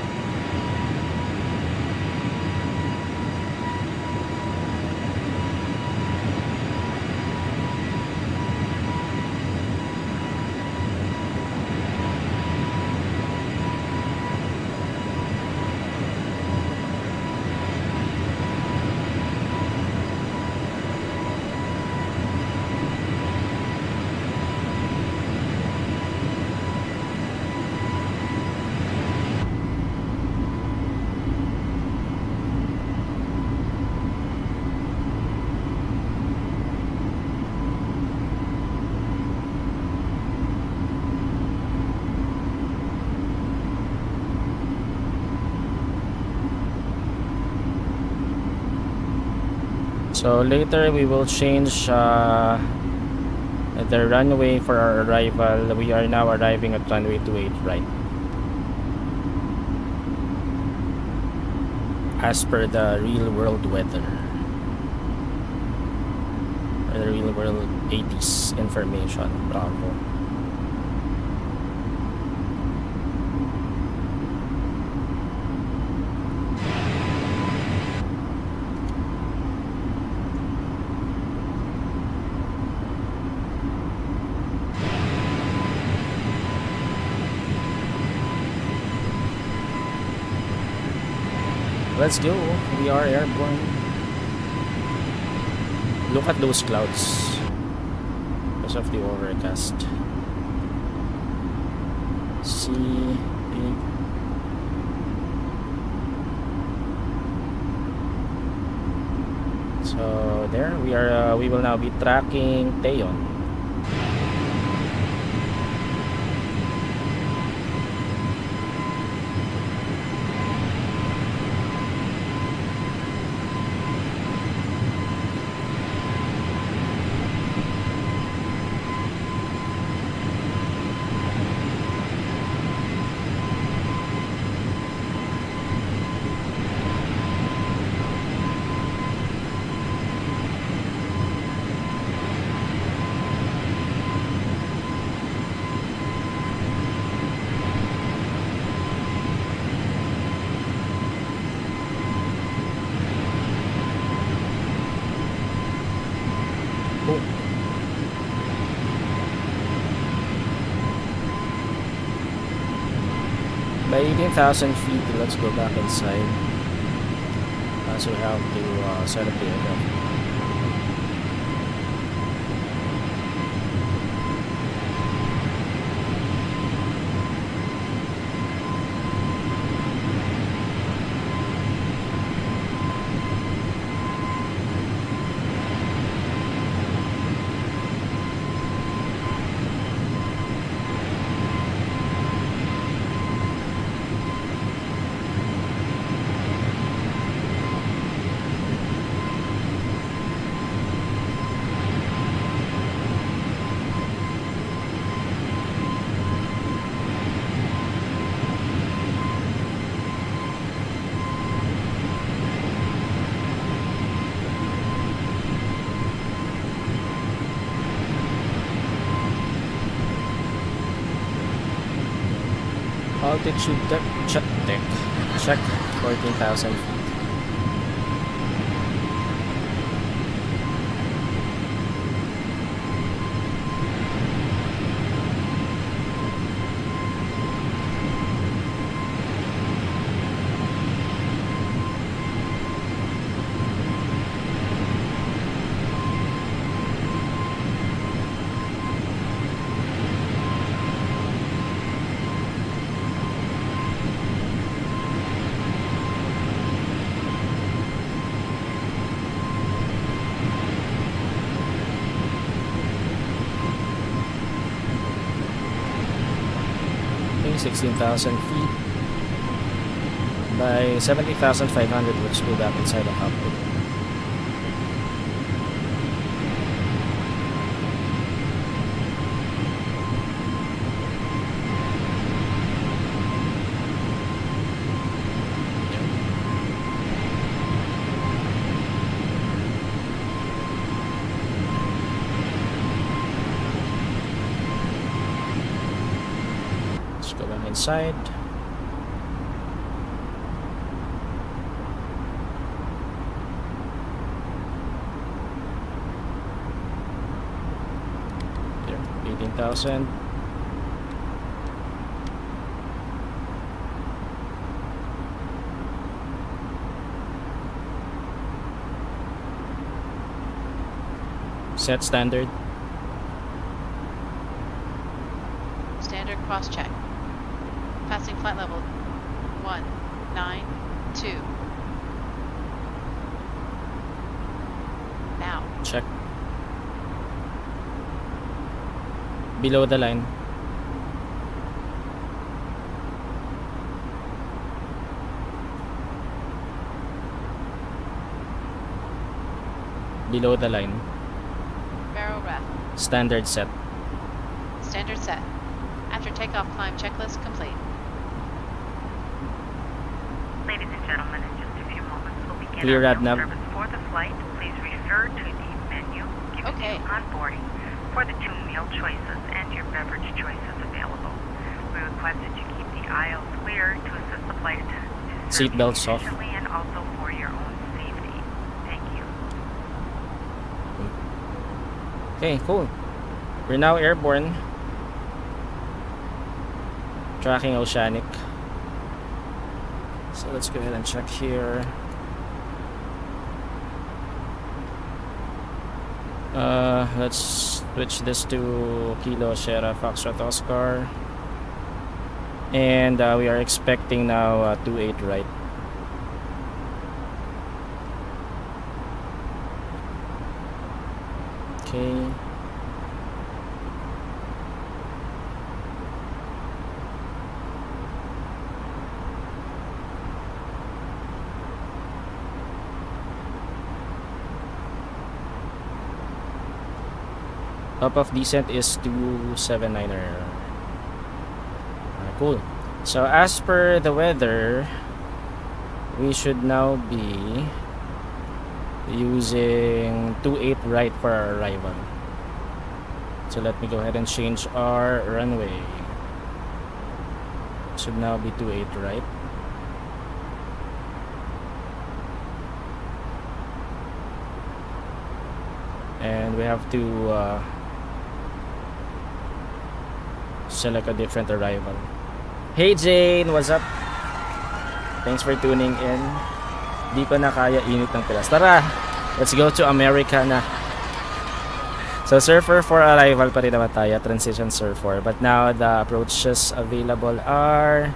So later we will change the runway for our arrival. We are now arriving at runway 28 right, as per the real world weather, or the real world 80s information. Bravo. Let's go. We are airborne. Look at those clouds because of the overcast. See. So there we are. We will now be tracking Teyon. By 18,000 feet, let's go back inside. So we have to set up the aircraft. Altitude check 14,000 feet. Okay, 16,000 feet. By 70,500, let's go back inside the cockpit. Let's go back inside. There, 18,000. Set standard. Standard cross-check. Passing flight level 192. Now. Check. Below the line. Below the line. Barrel ref. Standard set. Standard set. After takeoff, climb checklist complete. Ladies and gentlemen, in just a few moments we'll begin Clear our rad meal nav. service for the flight. Please refer to the menu given Okay. to you on boarding for the 2 meal choices and your beverage choices available. We request that you keep the aisles clear to assist the flight attendants to serve Seat you belts off. efficiently and also for your own safety. Thank you. Okay, cool. We're now airborne. Tracking oceanic. So let's go ahead and check here. Let's switch this to Kilo Sierra Foxtrot Oscar. And we are expecting now 28 right. Okay. Top of descent is 279er. Cool. So as per the weather, we should now be using 28 right for our arrival. So let me go ahead and change our runway. Should now be 28 right. And we have to select a different arrival. Hey Jane, what's up? Thanks for tuning in. Di ko na kaya init ng pilas. Tara, let's go to America na. So Surfer 4 arrival pa rin naman tayo. Transition Surfer 4. But now the approaches available are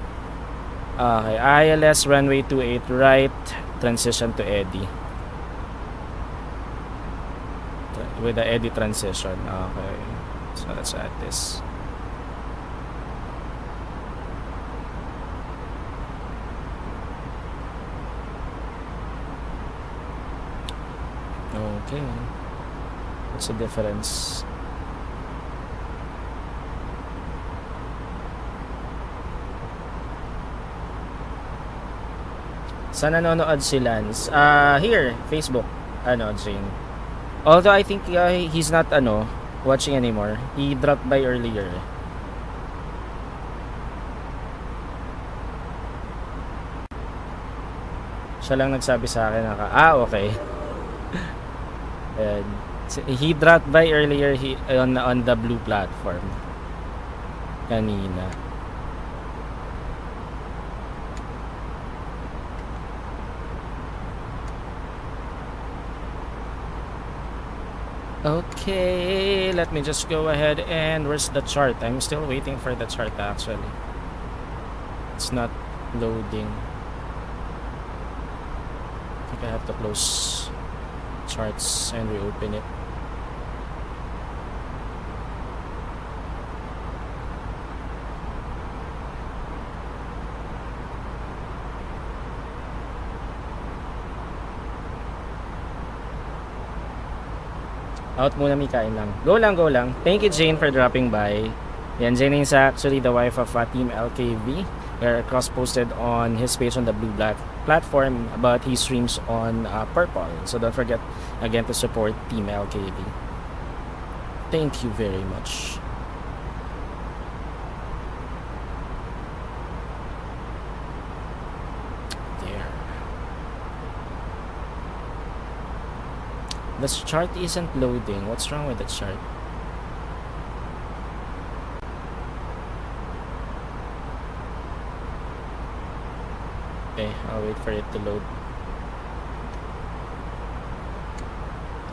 okay, ILS runway 28 right. Transition to Eddy. With the Eddy transition. Okay. So let's add this. Okay. What's the difference? Saan nanonood si Lance? Here, Facebook. Jane. Although I think he's not watching anymore. He dropped by earlier. Siya lang nagsabi sa akin okay. And he dropped by earlier on the blue platform kanina. Okay, let me just go ahead and where's the chart? I'm still waiting for the chart actually. It's not loading. I think I have to close charts and reopen it. Out muna, may kain lang. Go lang. Thank you, Jane, for dropping by. Yan, Jane is actually the wife of Team LKV. They're cross-posted on his page on the Blue Black platform, but he streams on Purple. So don't forget, again, to support Team LKV. Thank you very much. The chart isn't loading. What's wrong with the chart? Okay, I'll wait for it to load.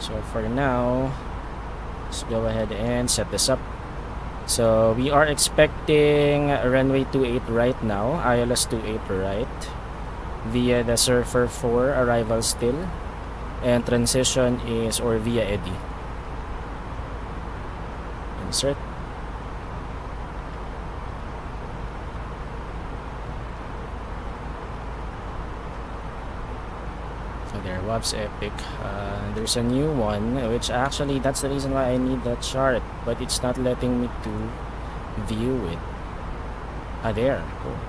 So for now, let's go ahead and set this up. So we are expecting runway 28 right now, ILS 28 right, via the Surfer 4 arrival still. And transition is or via Eddy. Insert. So there, WAPS Epic. There's a new one, which actually that's the reason why I need that chart, but it's not letting me to view it. There, cool.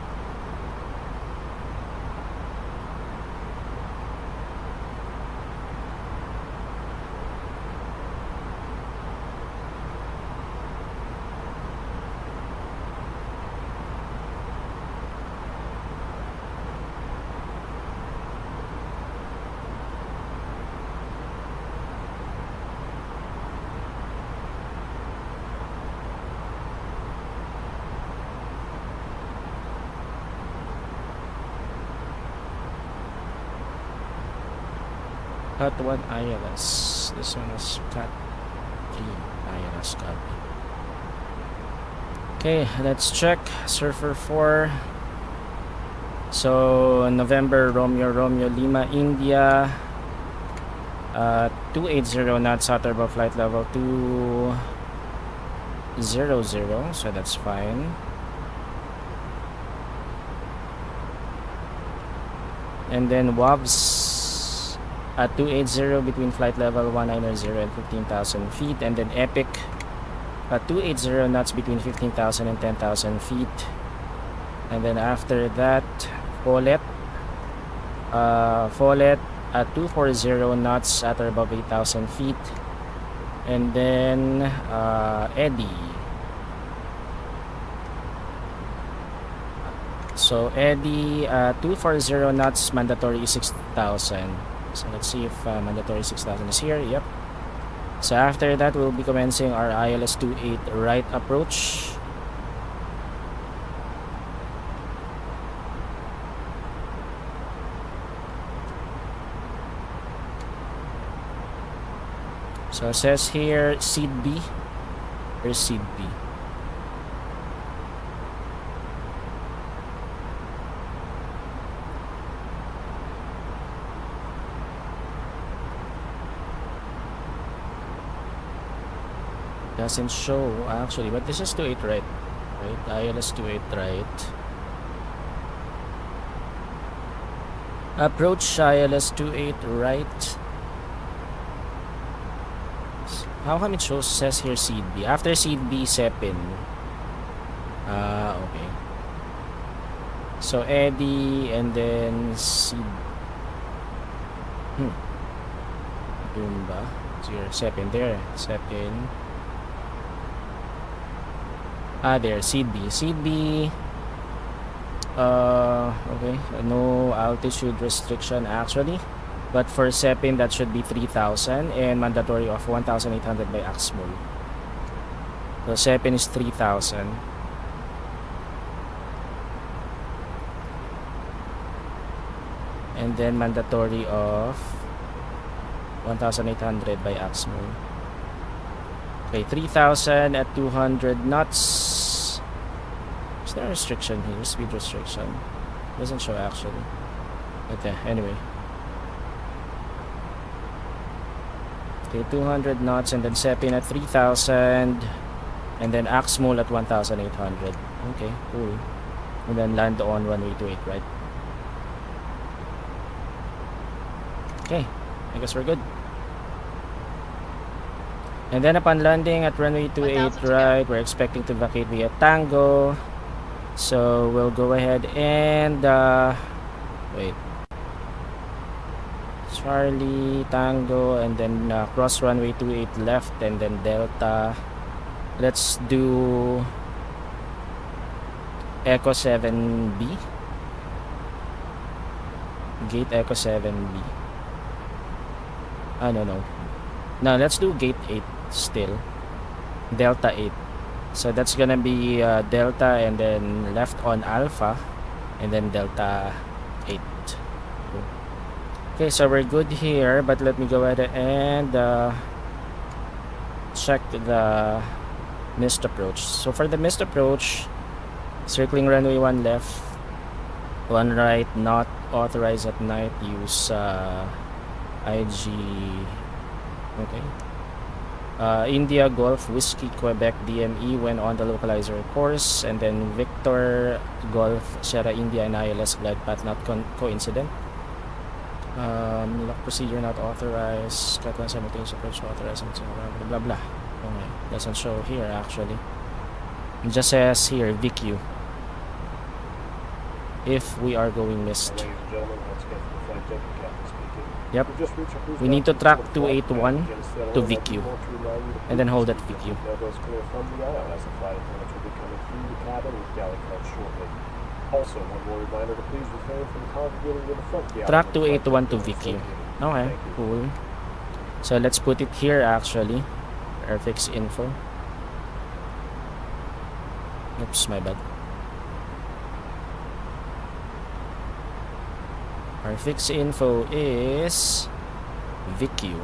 Cut 1 ILS. This one is cut 3 ILS copy. Okay, let's check Surfer 4. So November Romeo Lima India, 280 knots outer above flight level 200, so that's fine. And then WAVs at 280 between flight level 190 and 15,000 feet, and then Epic at 280 knots between 15,000 and 10,000 feet, and then after that Follett at 240 knots at or above 8,000 feet, and then Eddy. So Eddy 240 knots, mandatory 6,000. So let's see if mandatory 6,000 is here. Yep. So after that, we'll be commencing our ILS 28 right approach. So it says here seed B. Where's seed B? Doesn't show actually, but this is 28 right, ILS 28 right. Approach ILS 28 right. How come it says here seed B? After seed B, Sepin. Okay. So Eddy and then seed. Yun ba? So your Sepin there. Sepin. There, seed B. Seed B Okay, no altitude restriction actually. But for SEPIN, that should be 3,000 and mandatory of 1,800 by AXMOL. So SEPIN is 3,000. And then mandatory of 1,800 by AXMOL. Okay, 3,000 at 200 knots. Is there a restriction here? Speed restriction. Doesn't show actually. Okay, anyway. Okay, 200 knots and then SEPIN at 3,000 and then AXMOL at 1,800. Okay, cool. And then land on runway 28, right? Okay, I guess we're good. And then upon landing at runway 28, 1,000 to go. right, we're expecting to vacate via Tango. So we'll go ahead and wait. Charlie, Tango, and then cross runway 28 left, and then Delta. Let's do Echo 7B. Gate Echo 7B. No, let's do Gate 8 still. Delta 8. So that's gonna be Delta and then left on Alpha, and then Delta 8. Okay, so we're good here, but let me go ahead and check the missed approach. So for the missed approach, circling runway 1 left, 1 right, not authorized at night, use IG. Okay. India Golf Whiskey Quebec DME when on the localizer course, and then Victor Golf Sierra India and ILS glide path not coincident. Lock procedure not authorized. Cut simultaneous approach authorized. Blah blah blah. Okay, doesn't show here actually. It just says here VQ. If we are going missed. Ladies and gentlemen, once again from the flight deck, the captain speaking. Yep. We've just reached our cruise We need to altitude track for the flight. 281 Again, settle to in. VQ. I do want to remind you to And then hold at please VQ. keep the elbows clear from the aisle as the flight attendants will be coming through the cabin with galley cards shortly. Also, one more reminder to please refrain from congregating in the front galley. Track when the flight 281 to is VQ. associated. Okay, Thank you. cool. So let's put it here actually. Airfix info. Oops, my bad. Our fix info is VQ.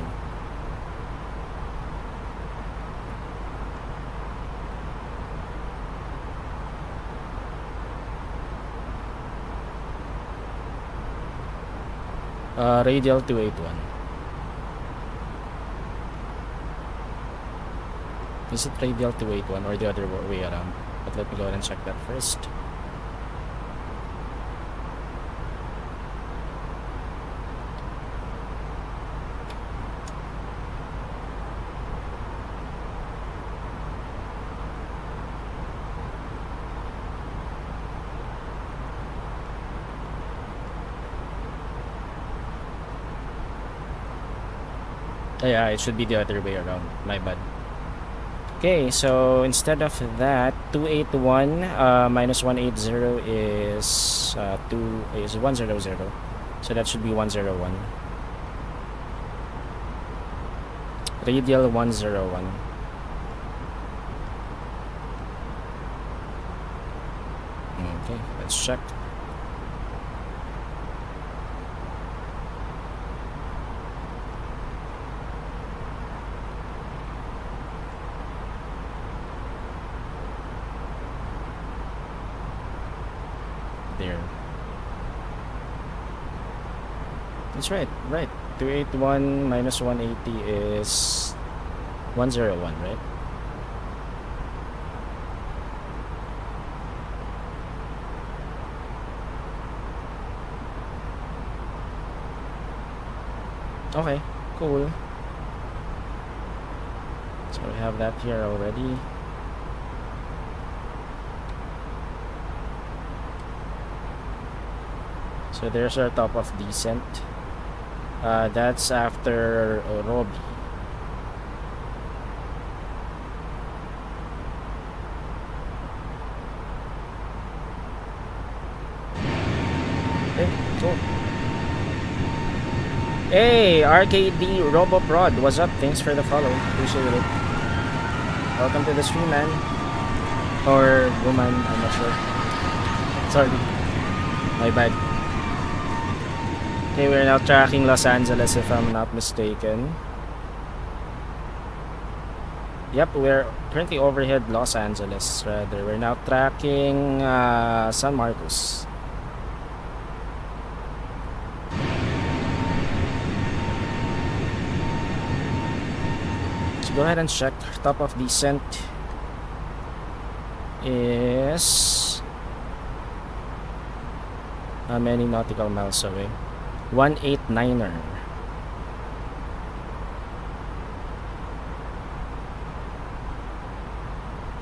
Radial 281. Is it radial 281 or the other way around? But let me go ahead and check that first. Yeah, it should be the other way around. My bad. Okay, so instead of that, 281 minus 180 is 100. So that should be 101. Radial 101. Okay, let's check. There. That's right. 281 minus 180 is 101, right? Okay, cool. So we have that here already. So there's our top of descent. That's after Robbie. Cool. Hey, RKD Roboprod, what's up? Thanks for the follow. Appreciate it. Welcome to the stream, man. Or woman, I'm not sure. Sorry. My bad. Okay, we're now tracking Los Angeles if I'm not mistaken. Yep, we're currently overhead Los Angeles, rather. We're now tracking San Marcos. So go ahead and check. Top of descent is how many nautical miles away? 189er.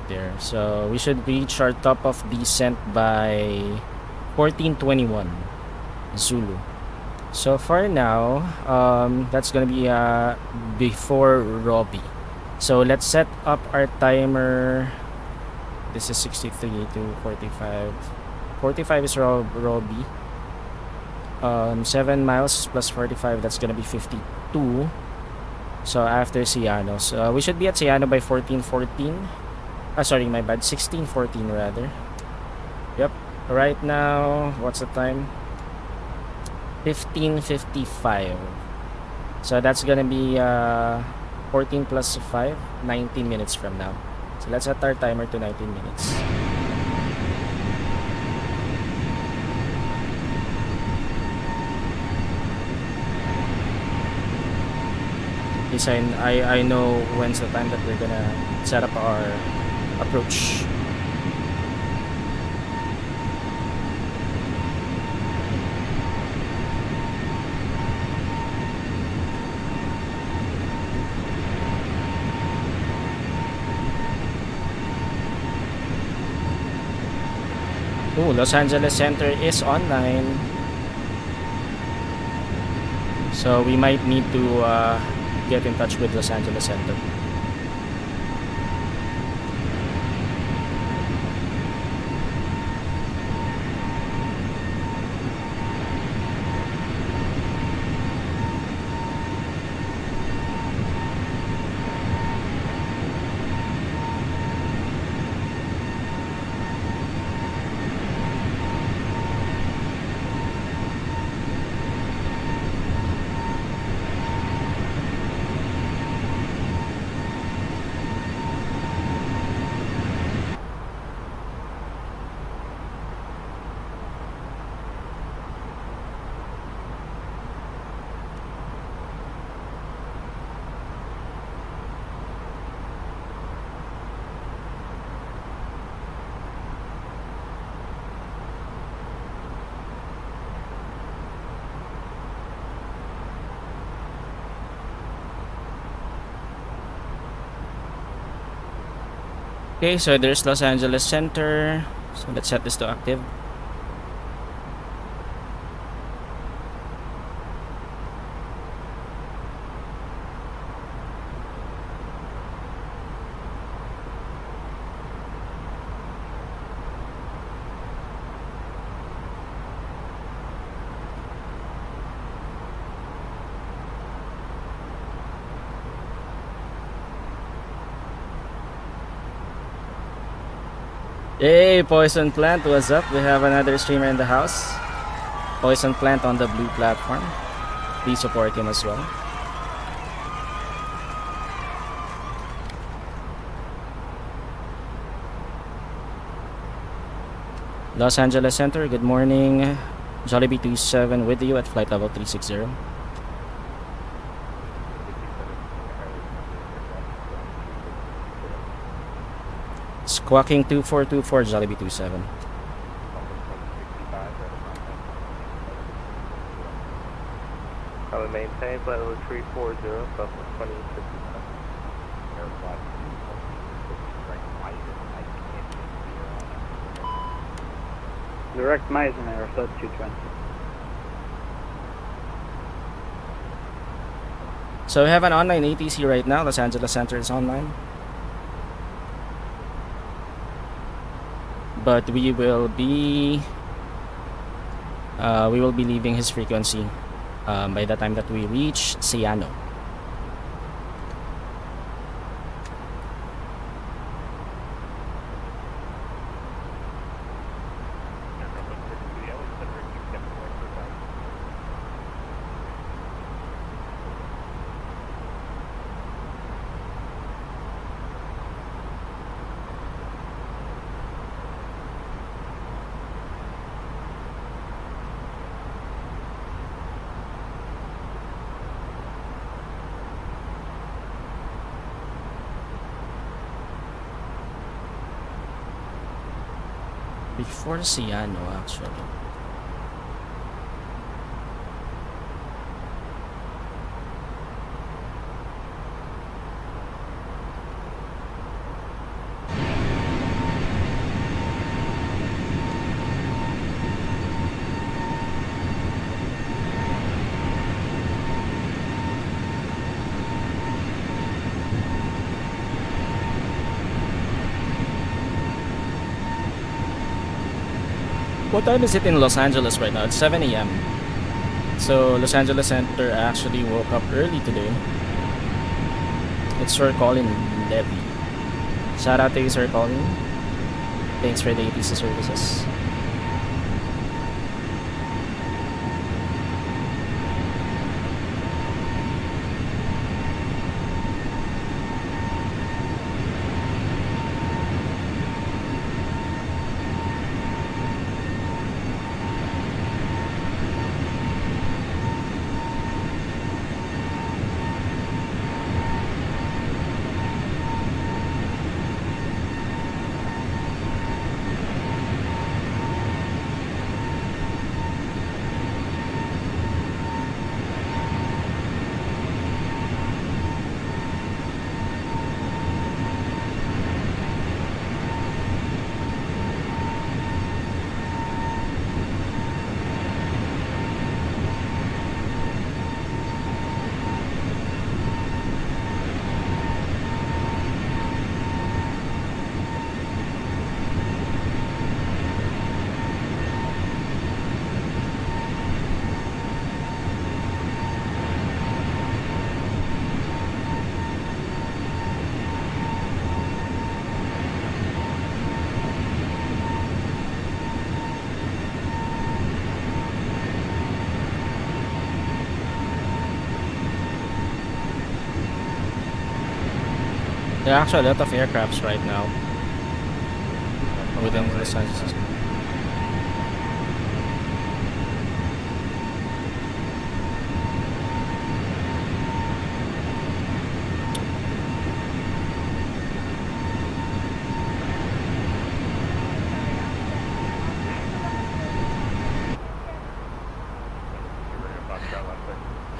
There. So we should reach our top of descent by 1421 Zulu. So for now, that's gonna be before Robbie. So let's set up our timer. This is 63 to 45. 45 is Robbie. 7 miles plus 45, that's gonna be 52. So after Ciano, so we should be at Ciano by 14:14. Sorry, my bad, 16:14 rather. Yep. Right now, what's the time? 15:55. So that's gonna be 14 plus 5, 19 minutes from now. So let's set our timer to 19 minutes. I know when's the time that we're gonna set up our approach. Oh, Los Angeles Center is online. So we might need to get in touch with Los Angeles Center. Okay, so there's Los Angeles Center. So let's set this to active. Hey, Poison Plant, what's up? We have another streamer in the house. Poison Plant on the blue platform. Please support him as well. Los Angeles Center, good morning. Jollibee 27 with you at flight level 360. Squawking 2424 Jollibee 27. I will maintain flight level 340, Southwest 2055. Direct Meisenhower, flight 220. So we have an online ATC right now. Los Angeles Center is online. But we will be we will be leaving his frequency by the time that we reach Siano. Before Siano, actually. What time is it in Los Angeles right now? It's 7 a.m. So Los Angeles Center actually woke up early today. It's Sir Colin Levy. Shout out to you, Sir Colin. Thanks for the ATC services. There are actually a lot of aircrafts right now within Los Angeles.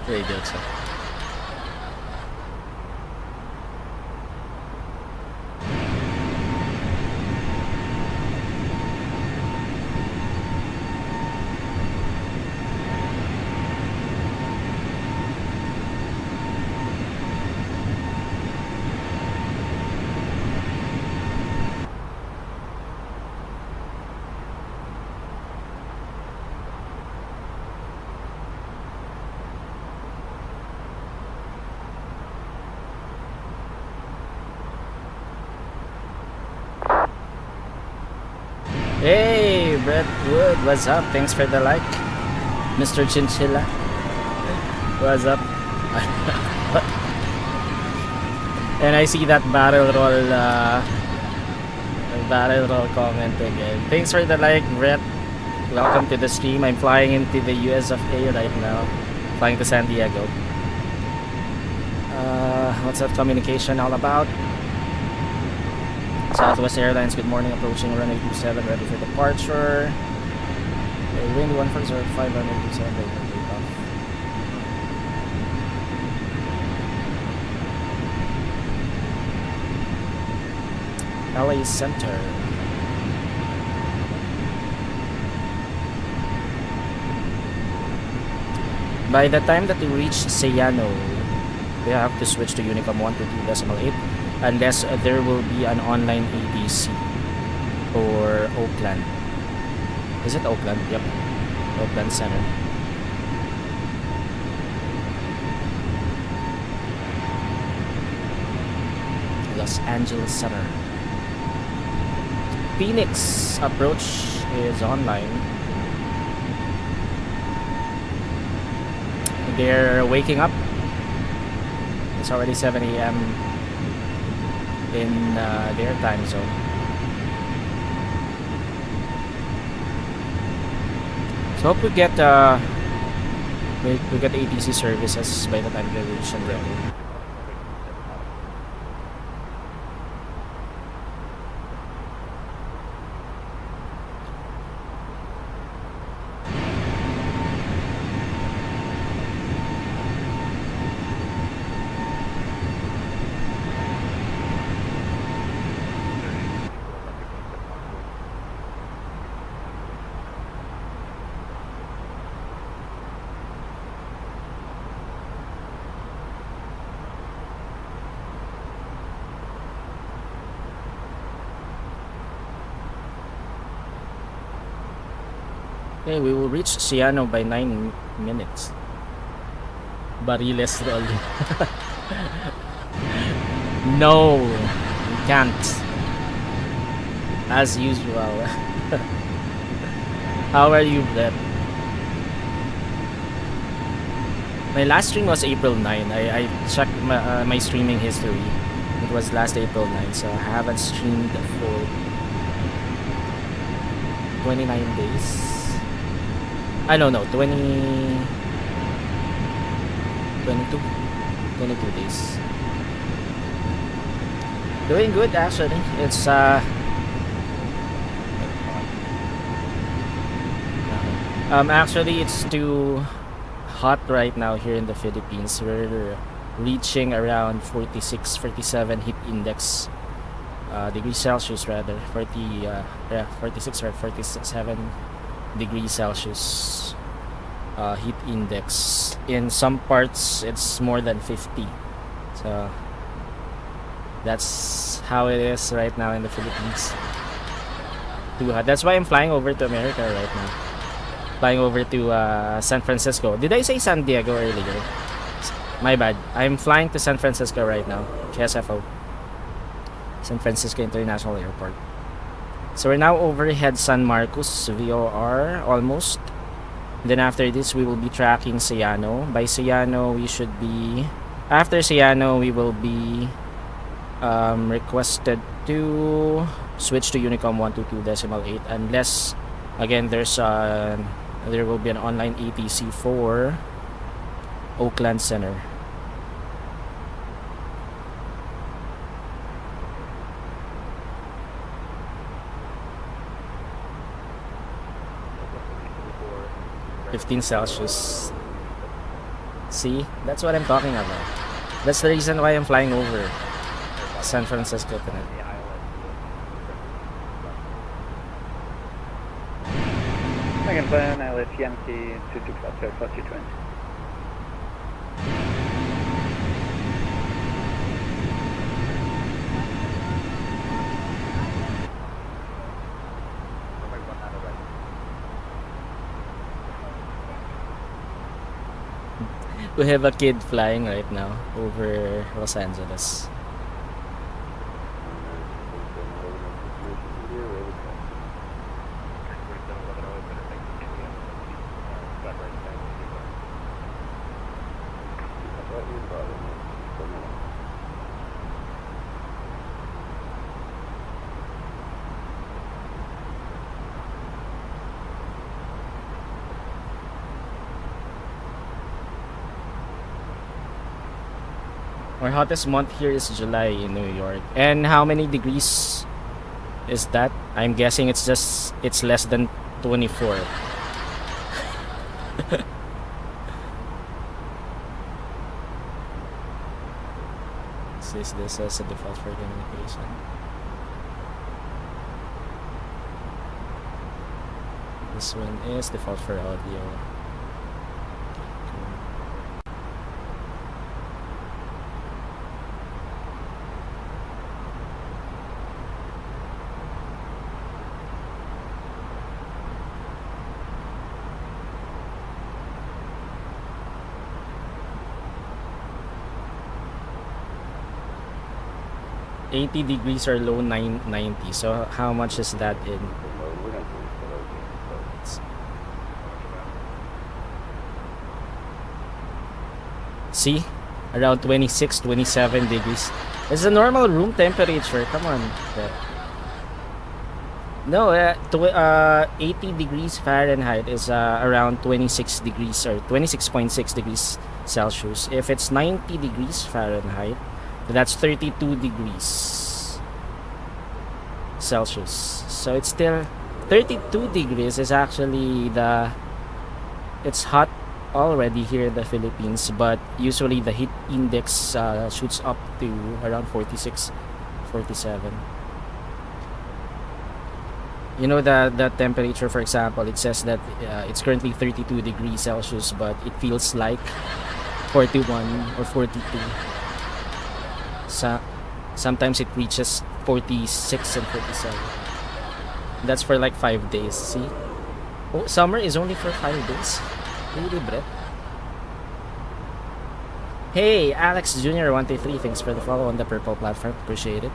Very good, sir. Hey, Brett Wood, what's up? Thanks for the like. Mr. Chinchilla, what's up? And I see that barrel roll comment again. Thanks for the like, Brett. Welcome to the stream. I'm flying into the US of A right now. Flying to San Diego. What's that communication all about? Southwest Airlines, good morning, approaching runway 27, ready for departure. Wind 1405, runway 27, ready for takeoff. LA Center. By the time that we reach Siano, we have to switch to Unicom 122.8 unless there will be an online ADC for Oakland. Is it Oakland? Yep. Oakland Center. Los Angeles Center. Phoenix approach is online. They're waking up. It's already 7 a.m. in their time zone. So hope we get ATC services by the time they reach Santiago. Okay, we will reach Ciano by 9 minutes. Bariles roll. No, we can't. As usual. How are you, Brett? My last stream was April 9. I checked my streaming history. It was last April 9, so I haven't streamed for 29 days. I don't know, 22 days. Doing good actually. It's actually it's too hot right now here in the Philippines. We're reaching around 46, 47 heat index degrees Celsius rather. 46 or 47 degrees Celsius heat index. In some parts it's more than 50, so that's how it is right now in the Philippines. Too hot. That's why I'm flying over to America right now, flying over to San Francisco. Did I say San Diego earlier? My bad. I'm flying to San Francisco right now. KSFO, San Francisco International Airport. So we're now overhead San Marcos VOR almost. Then after this we will be tracking Ciano. By Ciano we should be, after Ciano we will be requested to switch to Unicom 122.8 unless again there will be an online ATC for Oakland Center. Celsius. See, that's what I'm talking about. That's the reason why I'm flying over San Francisco tonight. Second plan, I let TMT 22 plus 220. We have a kid flying right now over Los Angeles. Our hottest month here is July in New York. And how many degrees is that? I'm guessing it's less than 24. Is this as a default for communication? This one is default for audio. 80 degrees or low 90. So how much is that in? See? Around 26, 27 degrees. It's the normal room temperature. Come on. No, 80 degrees Fahrenheit is around 26 degrees or 26.6 degrees Celsius. If it's 90 degrees Fahrenheit, that's 32 degrees Celsius. So it's still 32 degrees is actually it's hot already here in the Philippines, but usually the heat index shoots up to around 46, 47. You know the temperature, for example, it says that it's currently 32 degrees Celsius, but it feels like 41 or 42. Sometimes it reaches 46 and 47. That's for like 5 days. See? Oh, summer is only for 5 days. Really, Brett? Hey, Alex Jr. 123, thanks for the follow on the purple platform. Appreciate it.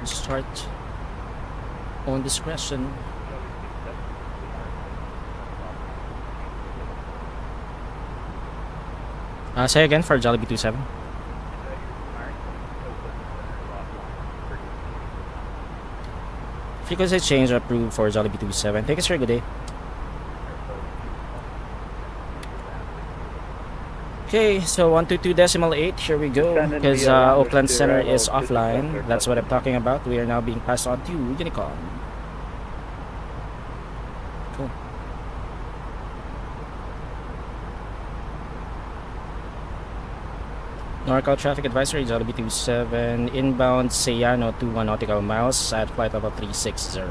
Start on discretion. Say again for Jollibee 27. Frequency change approved for Jollibee 27. Thank you, sir. Good day. Okay, so 122.8, here we go, because Oakland Center is offline. That's what I'm talking about. We are now being passed on to Unicom. Cool. NorCal traffic advisory, Jollibee 27, inbound Seyano 21 nautical miles at flight level 360.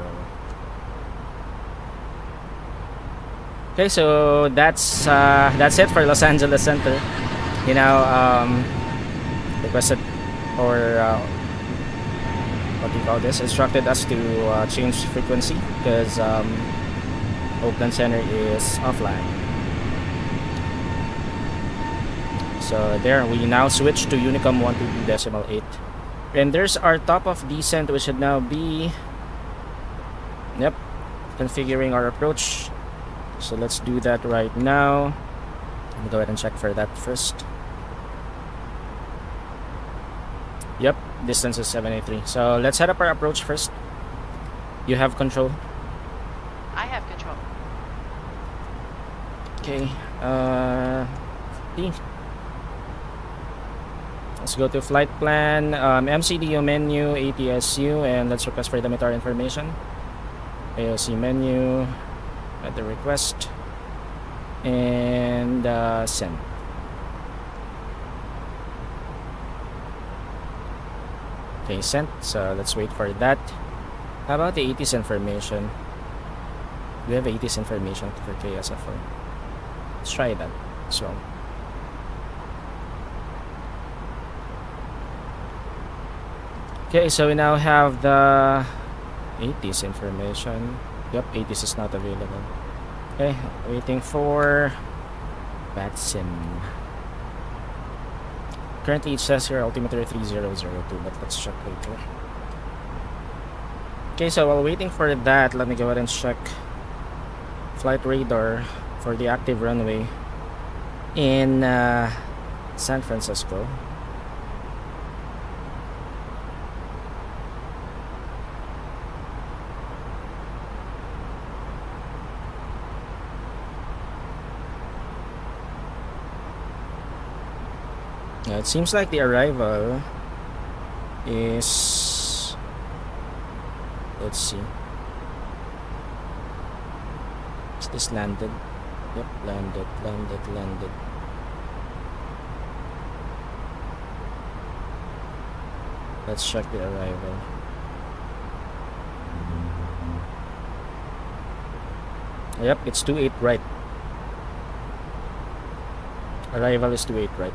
Okay, so that's it for Los Angeles Center. You know, requested or what do you call this? Instructed us to change frequency because Oakland Center is offline. So there, we now switch to Unicom 122.8, and there's our top of descent. We should now be, yep, configuring our approach. So let's do that right now. Let me go ahead and check for that first. Yep, distance is 783. So let's set up our approach first. You have control. I have control. Okay. Let's go to flight plan, MCDO menu, ATSU, and let's request for the METAR information. AOC menu. At the request and send. Okay, sent. So let's wait for that. How about the ATIS information? Do we have ATIS information for KSFO? Let's try that as well. Okay, so we now have the ATIS information. Yep, ATIS is not available. Okay, waiting for VATSIM. Currently it says here altimeter 3002, but let's check later. Okay, so while waiting for that, let me go ahead and check flight radar for the active runway in San Francisco. Yeah, it seems like the arrival is, let's see, Is landed. Yep, landed. Let's check the arrival. Yep, it's 28 right. Arrival is 28 right.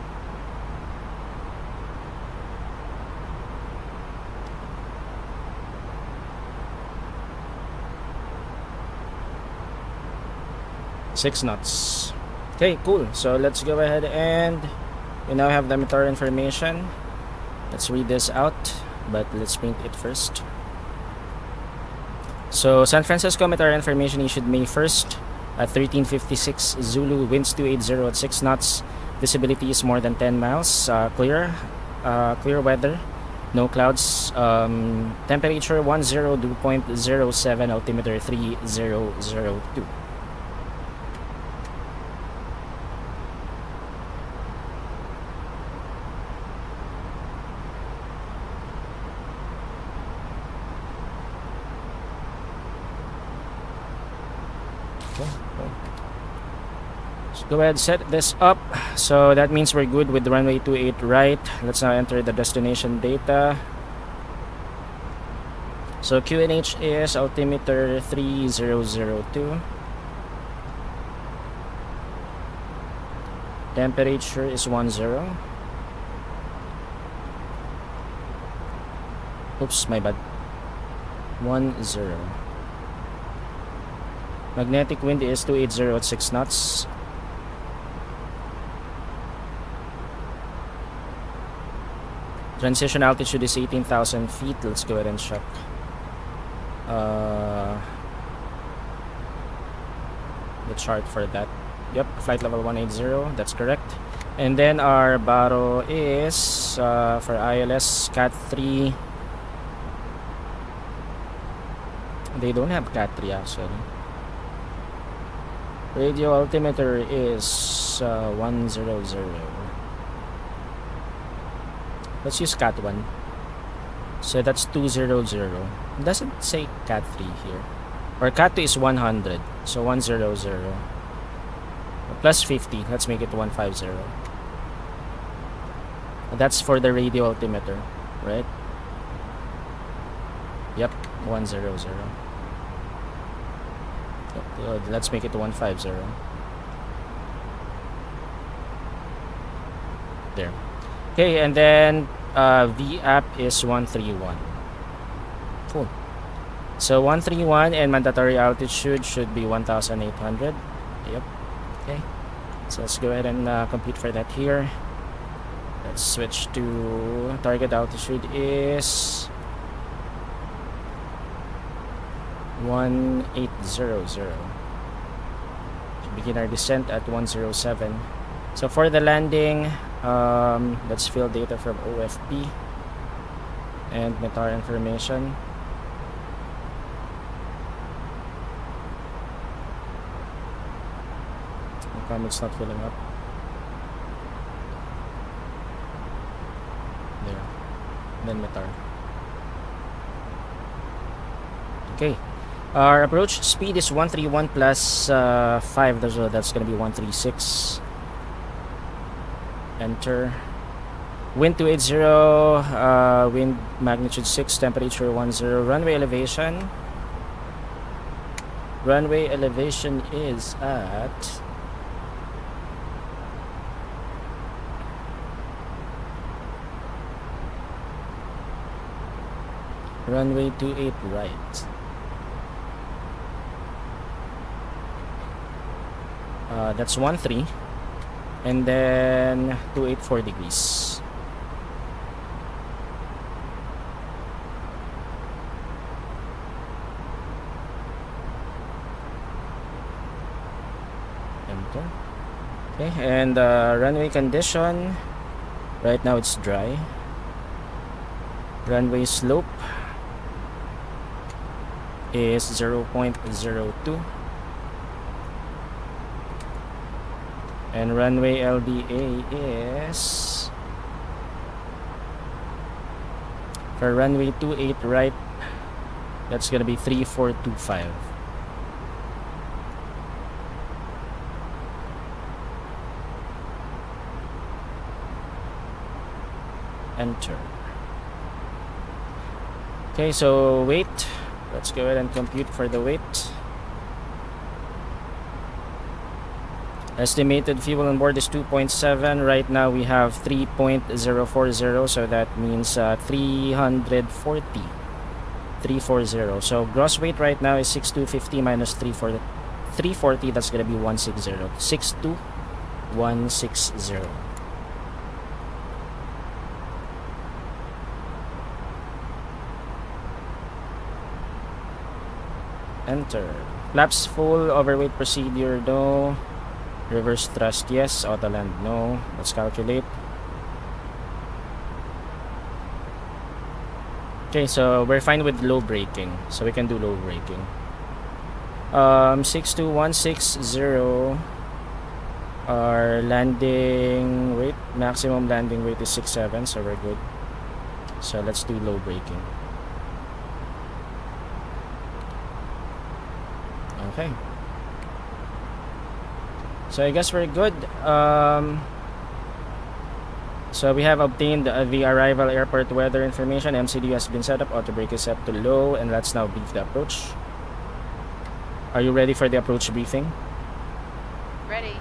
Six knots. Okay, cool. So let's go ahead and we now have the meteor information. Let's read this out, but let's print it first. So San Francisco meteor information issued May 1st at 13:56 Zulu, winds 280 at 6 knots. Visibility is more than 10 miles. Clear weather, no clouds. Temperature 10.07, altimeter 3002. So go ahead, set this up. So that means we're good with the runway 28 right. Let's now enter the destination data. So QNH is altimeter 3002. Temperature is 10. Oops, my bad. 10. Magnetic wind is 280 at 6 knots. Transition altitude is 18,000 feet. Let's go ahead and check. The chart for that. Yep, flight level 180. That's correct. And then our baro is for ILS Cat 3. They don't have Cat 3 actually. Radio altimeter is 100. Let's use Cat 1. So that's 200. It doesn't say Cat 3 here. Or Cat 2 is 100. So 100. Plus 50. Let's make it 150. That's for the radio altimeter, right? Yep, 100. Let's make it 150. There. Okay, and then VAP is 131. Cool. So 131 and mandatory altitude should be 1,800. Yep. Okay. So let's go ahead and compute for that here. Let's switch to target altitude is 1800. Begin our descent at 107. So for the landing, let's fill data from OFP and meteor information. How come it's not filling up? There. Then meteor. Okay. Our approach speed is 131 plus 5, so that's going to be 136. Enter. Wind 280, wind magnitude 6, temperature 10. Runway elevation. Runway elevation is at runway 28 right. That's 13, and then 284 degrees. Enter. Okay, and runway condition. Right now it's dry. Runway slope is 0.02. And runway LDA is for runway 28 right, that's gonna be 3425. Enter. Okay, so weight. Let's go ahead and compute for the weight. Estimated fuel on board is 2.7. Right now we have 3.040, so that means 340. So gross weight right now is 6250 minus 340. That's gonna be 160. 62160. Enter. Flaps full. Overweight procedure, no. Reverse thrust, yes. Auto land, no. Let's calculate. Okay, so we're fine with low braking, so we can do low braking. 62160. Our landing weight, maximum landing weight is 67, so we're good. So let's do low braking. Okay. So I guess we're good. So we have obtained the arrival airport weather information. MCD has been set up. Auto brake is set to low, and let's now brief the approach. Are you ready for the approach briefing? Ready.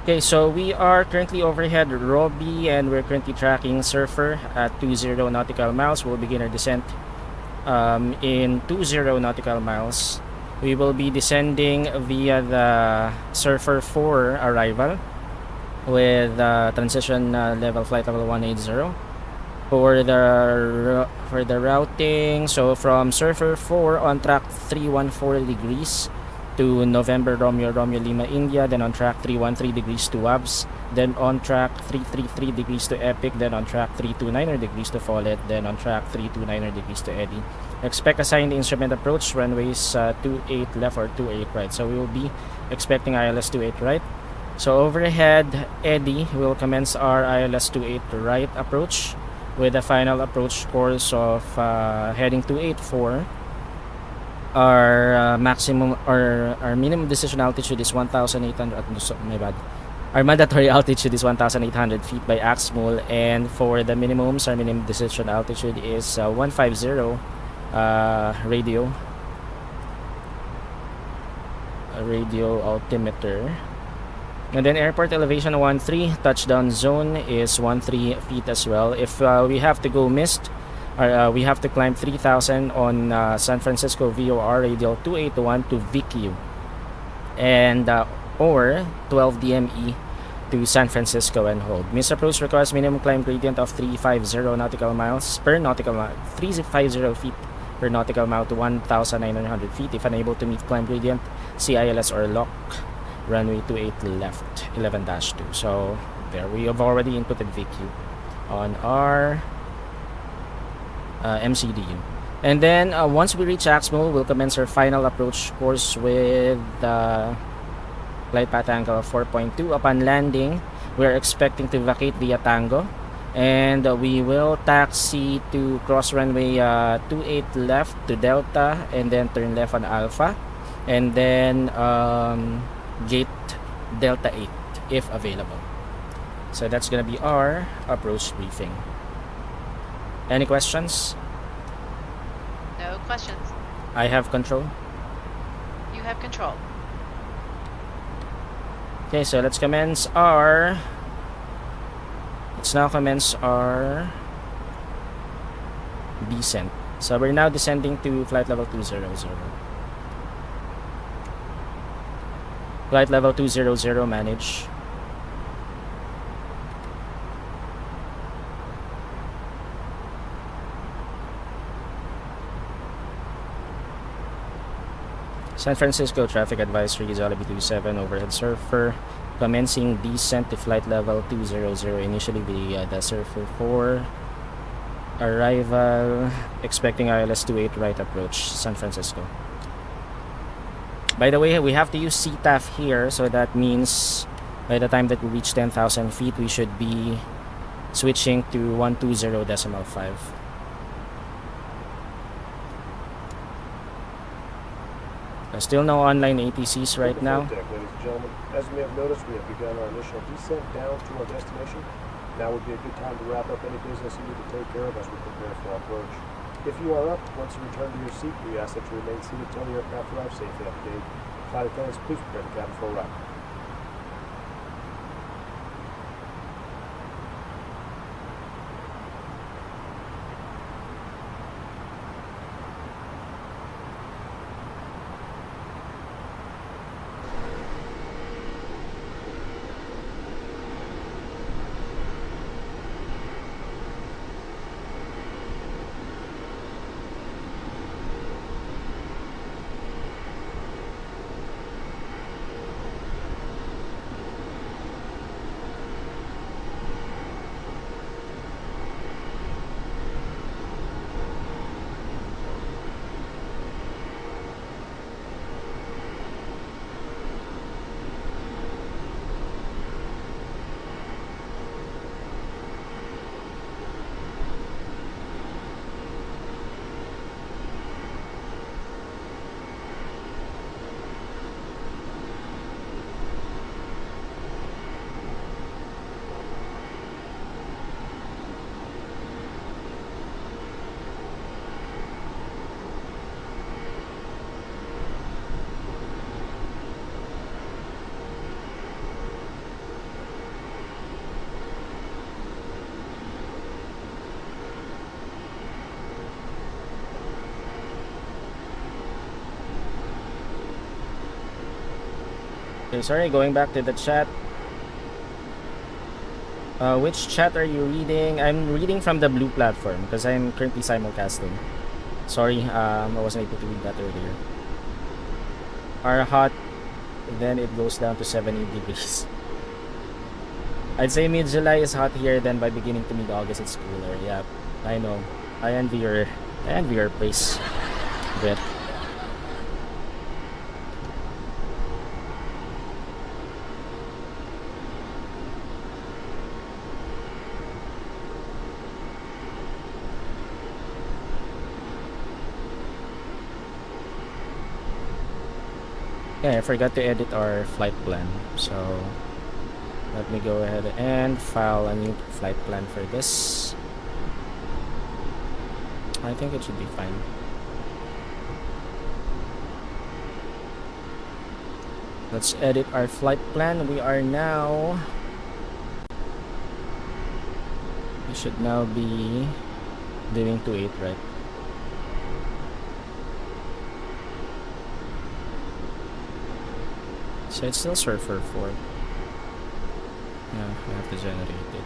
Okay, so we are currently overhead Robbie, and we're currently tracking Surfer at 20 nautical miles. We'll begin our descent in 20 nautical miles. We will be descending via the Surfer 4 arrival with transition level flight level 180. For the routing, so from Surfer 4 on track 314 degrees to November Romeo Lima India, then on track 313 degrees to WABS, then on track 333 degrees to Epic, then on track 329 degrees to Follett, then on track 329 degrees to Eddy. Expect assigned instrument approach runways 28 left or 28 right. So we will be expecting ILS 28 right. So overhead Eddy will commence our ILS 28 right approach with a final approach course of heading 284. Our maximum or our minimum decision altitude is 1,800. My bad. Our mandatory altitude is 1,800 feet by AXMOL, and for the minimums, our minimum decision altitude is 150. Radio altimeter, and then airport elevation 13. Touchdown zone is 13 feet as well. If we have to go missed, we have to climb 3,000 on San Francisco VOR radial 281 to VQ, and or 12 DME to San Francisco and hold. Miss approach requires minimum climb gradient of 350 nautical miles per nautical mile, 350 feet per nautical mile to 1,900 feet. If unable to meet climb gradient, CILS or lock runway 28 left 11-2. So there, we have already inputted VQ on our MCDU. And then once we reach AXMOL, we'll commence our final approach course with flight path angle of 4.2. Upon landing, we're expecting to vacate via Tango, and we will taxi to cross runway 28 left to Delta, and then turn left on Alpha, and then gate Delta 8 if available. So that's gonna be our approach briefing. Any questions? No questions. I have control. You have control. Okay, so let's commence our... Let's now commence our descent. So we're now descending to flight level 200. Flight level 200, manage. San Francisco traffic advisory, Jollibee 27 overhead Surfer, commencing descent to flight level 200, initially via the Surfer 4 arrival, expecting ILS 28 right approach, San Francisco. By the way, we have to use CTAF here, so that means by the time that we reach 10,000 feet, we should be switching to 120.5. Still no online ATCs right On the now. flight deck, ladies and gentlemen. As you may have noticed, we have begun our initial descent down to our destination. Now would be a good time to wrap up any business you need to take care of as we prepare for our approach. If you are up, once you return to your seat, we ask that you remain seated until the aircraft arrives safely at the gate. Flight attendants, please prepare the cabin for a wrap. Okay, sorry, going back to the chat. Which chat are you reading? I'm reading from the blue platform because I'm currently simulcasting. Sorry, I wasn't able to read that earlier. Are hot, then it goes down to 70 degrees. I'd say mid-July is hot here, then by beginning to mid-August it's cooler. Yeah, I know. I envy your place, Brett. Yeah, I forgot to edit our flight plan, so let me go ahead and file a new flight plan for this. I think it should be fine. Let's edit our flight plan. We should now be doing 28, right? So it's still Surfer 4. Yeah, I have to generate it.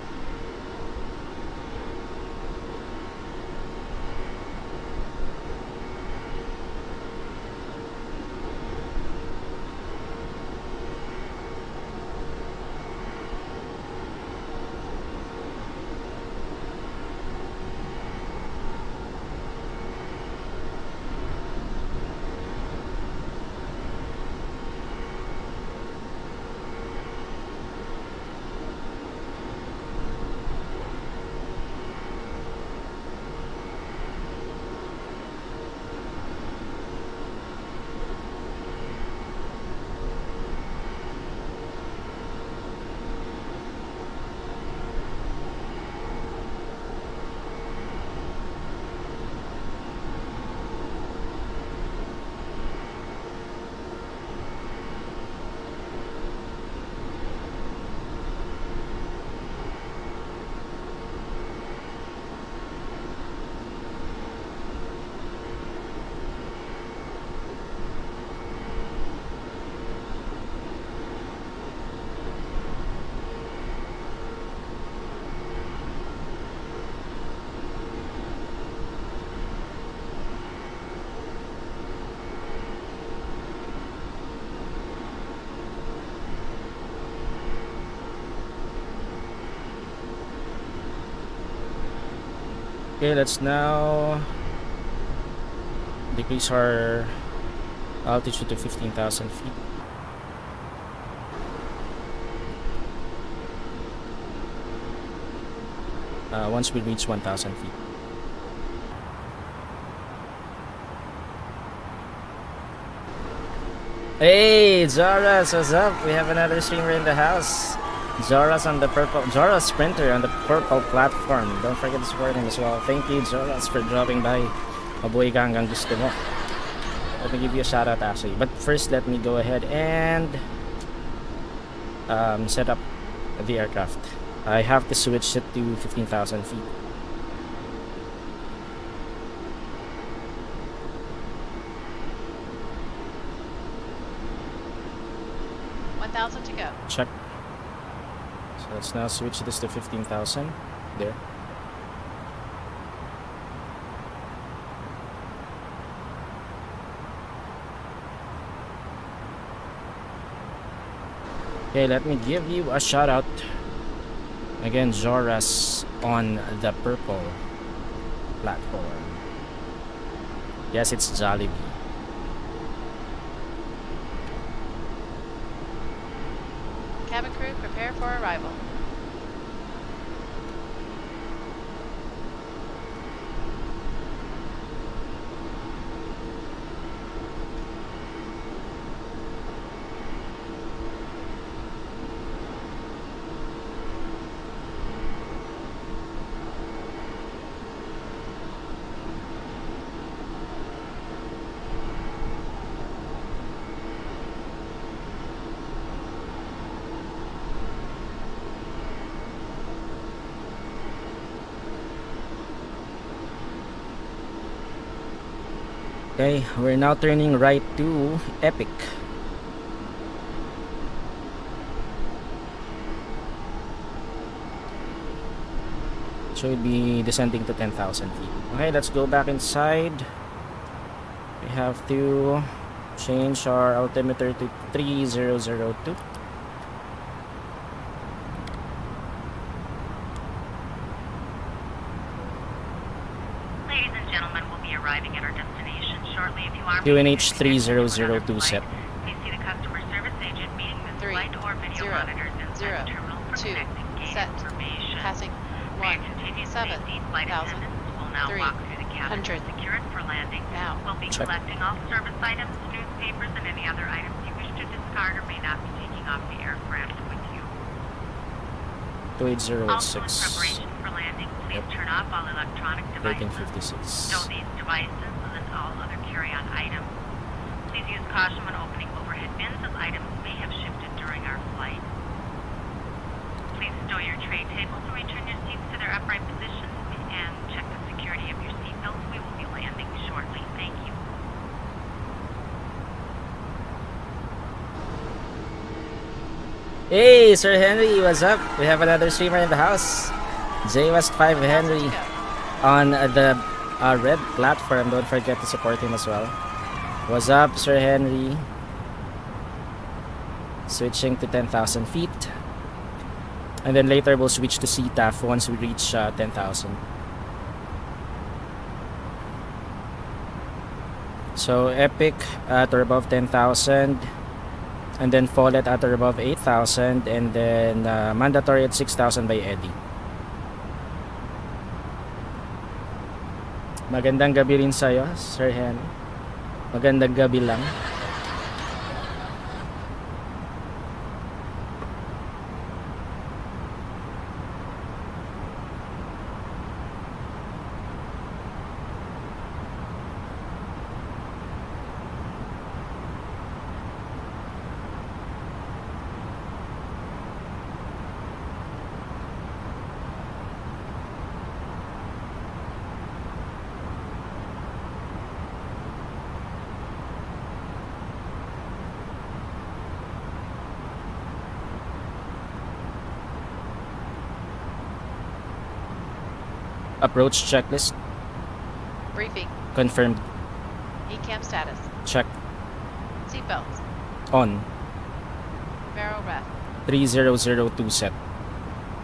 Okay, let's now decrease our altitude to 15,000 feet. Once we reach 1,000 feet. Hey, Zoras, what's up? We have another streamer in the house. Zoras on the purple, Zoras Sprinter on the purple platform. Don't forget to support him as well. Thank you, Zoras, for dropping by. Mabuhay ka hanggang gusto mo. Let me give you a shout out actually. But first, let me go ahead and set up the aircraft. I have to switch it to 15,000 feet. To go. Check. So let's now switch this to 15,000. There. Okay, let me give you a shout out. Again, Zoras on the purple platform. Yes, it's Jollibee. Cabin crew, prepare for arrival. Okay, we're now turning right to Epic. Should be descending to 10,000 feet. Okay, let's go back inside. We have to change our altimeter to 3002. Ladies and gentlemen, we'll be arriving at our destination shortly. If you are QNH 3002 set. please see the customer service agent meeting this flight or video monitors inside the terminal for connecting gate set. information. Passing For your continued safety, flight attendants will now walk through the cabin to secure it for landing. Now. We'll be Check. collecting all service items, newspapers, and any other items you wish to discard or may not be taking off the aircraft with you. Also, in 2806. preparation for landing, please Yep. turn off all electronic devices. 1356. Stow these devices and all other carry-on items. Please use caution when opening overhead bins as items may have shifted during our flight. Please stow your tray tables and return your seats to their upright positions and check the security of your seatbelts. We will be landing shortly. Thank you. Hey, Sir Henry, what's up? We have another streamer in the house. J West 5 Henry on the red platform. Don't forget to support him as well. What's up, Sir Henry? Switching to 10,000 feet. And then later we'll switch to CTAF once we reach 10,000. So Epic at or above 10,000. And then Follett at or above 8,000. And then mandatory at 6,000 by Eddie. Magandang gabi rin sa'yo, Sir Hen. Magandang gabi lang. Approach checklist Briefing. confirmed. ECAM status. Check. Seatbelts. On. Barrel ref. 3002 set.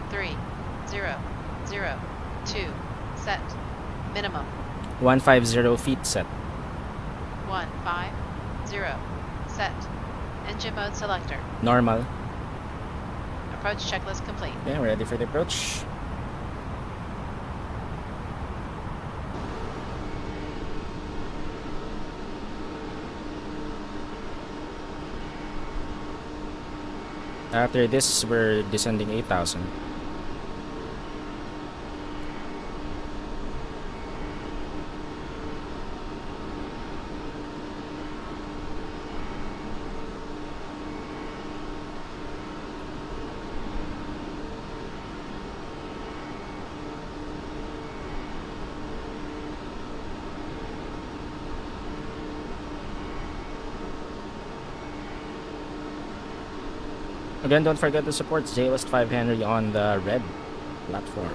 3002. Set. Minimum. 150 feet set. 150. Set. Engine mode selector. Normal. Approach checklist complete. Okay, we're ready for the approach. After this, we're descending 8,000. Again, don't forget to support Zaylist 5 Henry on the red platform.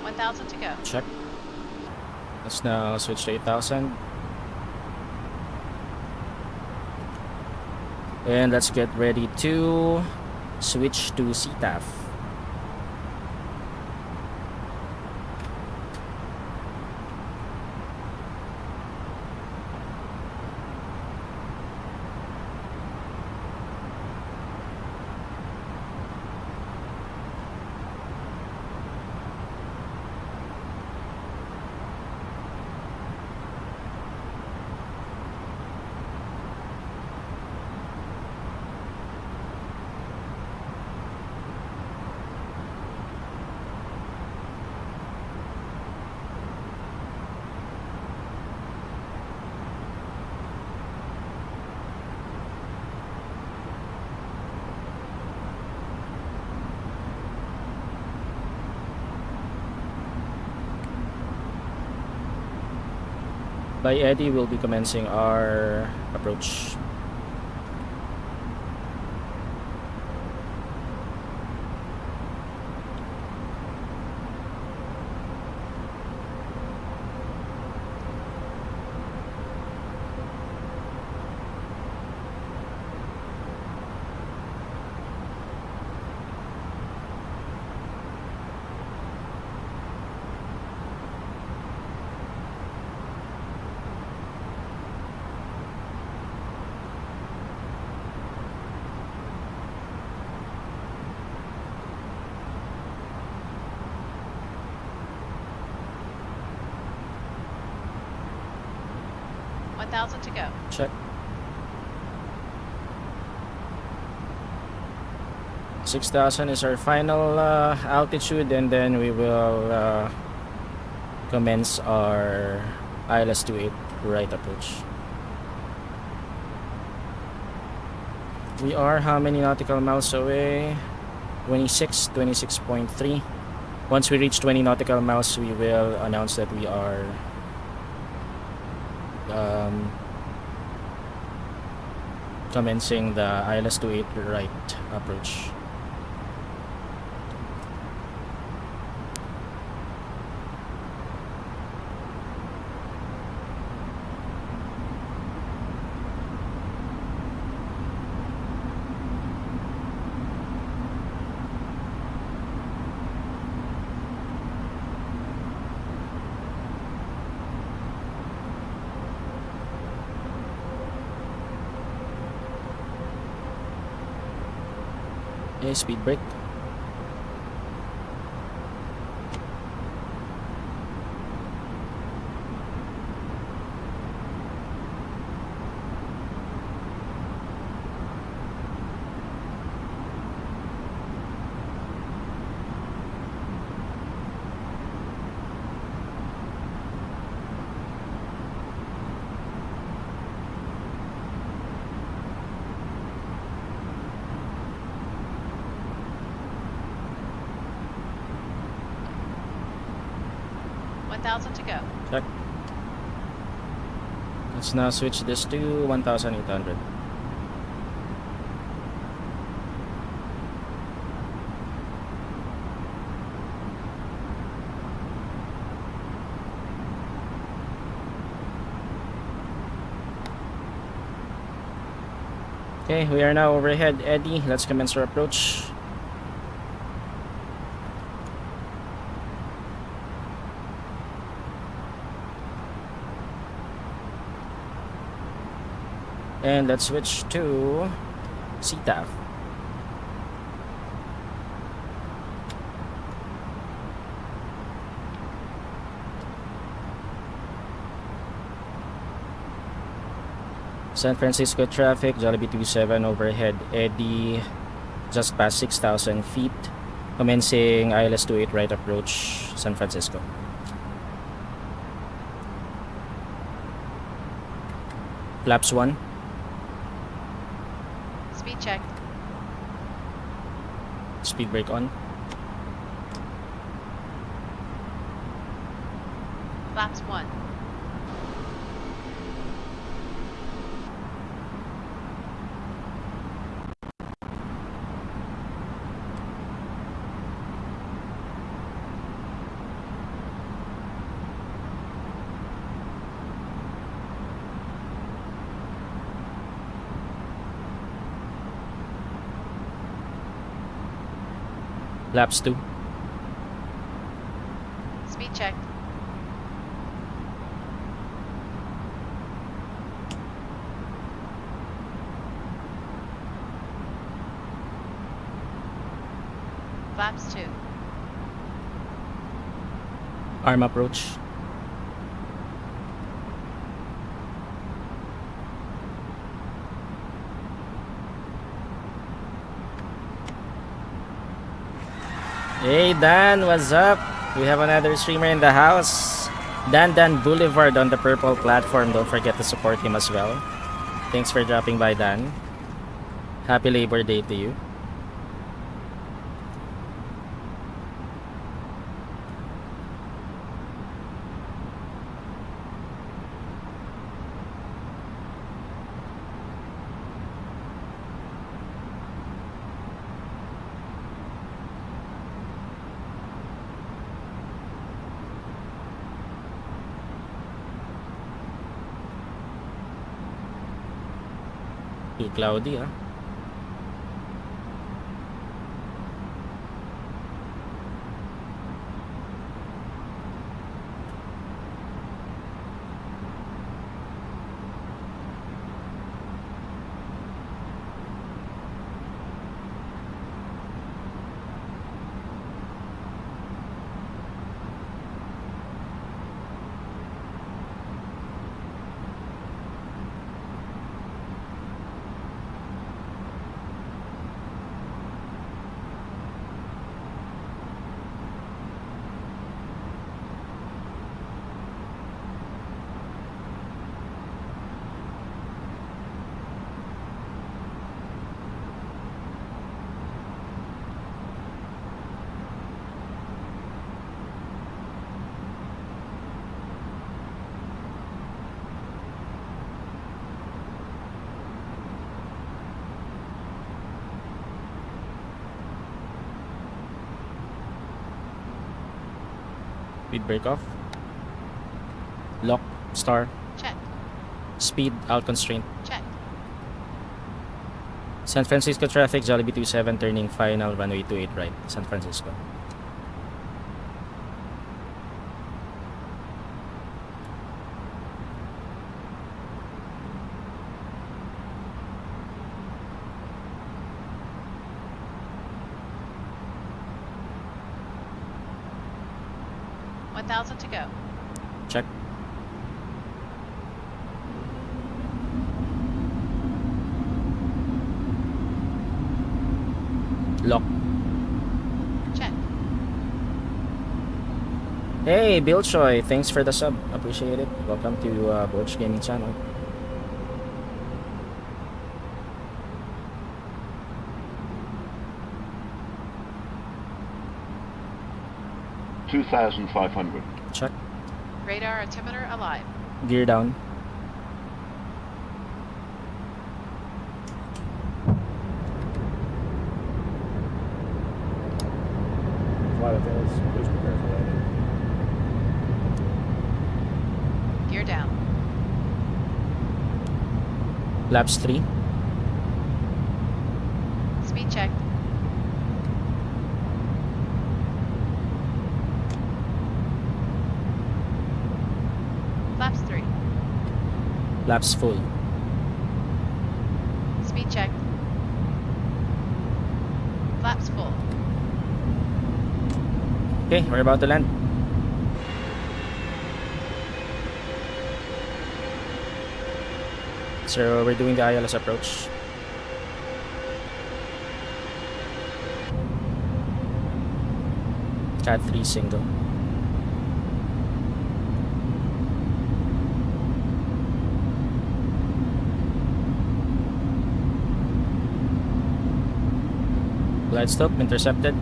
$1,000 to go. Check. Let's now switch to 8,000. And let's get ready to switch to CTAF. By Eddie, we'll be commencing our approach. $1,000 to go. Check. 6,000 is our final altitude, and then we will commence our ILS 28 right approach. We are how many nautical miles away? 26.3. Once we reach 20 nautical miles, we will announce that we are commencing the ILS 28 right approach. Okay, speed brake. $1,000 to go. Check. Let's now switch this to 1,800. Okay, we are now overhead Eddie. Let's commence our approach. And let's switch to CTAF. San Francisco traffic, Jollibee 27 overhead eddy just past 6,000 feet. Commencing ILS 28 right approach San Francisco. Flaps 1. Speed check. Speed brake on. Flaps 1. Flaps 2. Speed check. Flaps 2. Arm approach. Hey Dan, what's up? We have another streamer in the house. Dan Boulevard on the purple platform. Don't forget to support him as well. Thanks for dropping by, Dan. Happy Labor Day to you. Too cloudy, ah. Speed brake off. Lock, star. Check. Speed out constraint. Check. San Francisco traffic, Jollibee 27 turning final, runway 28 right, San Francisco. $1,000 to go. Check. Lock. Check. Hey, Bill Choi, thanks for the sub. Appreciate it. Welcome to Borg Gaming channel. $2,500. Check. Radar altimeter alive. Gear down. Flight attendants, please prepare for landing. Gear down. Flaps 3. Speed check. Flaps 3. Flaps full. Okay, we're about to land. So we're doing the ILS approach. Cat 3 single. Glide stop intercepted.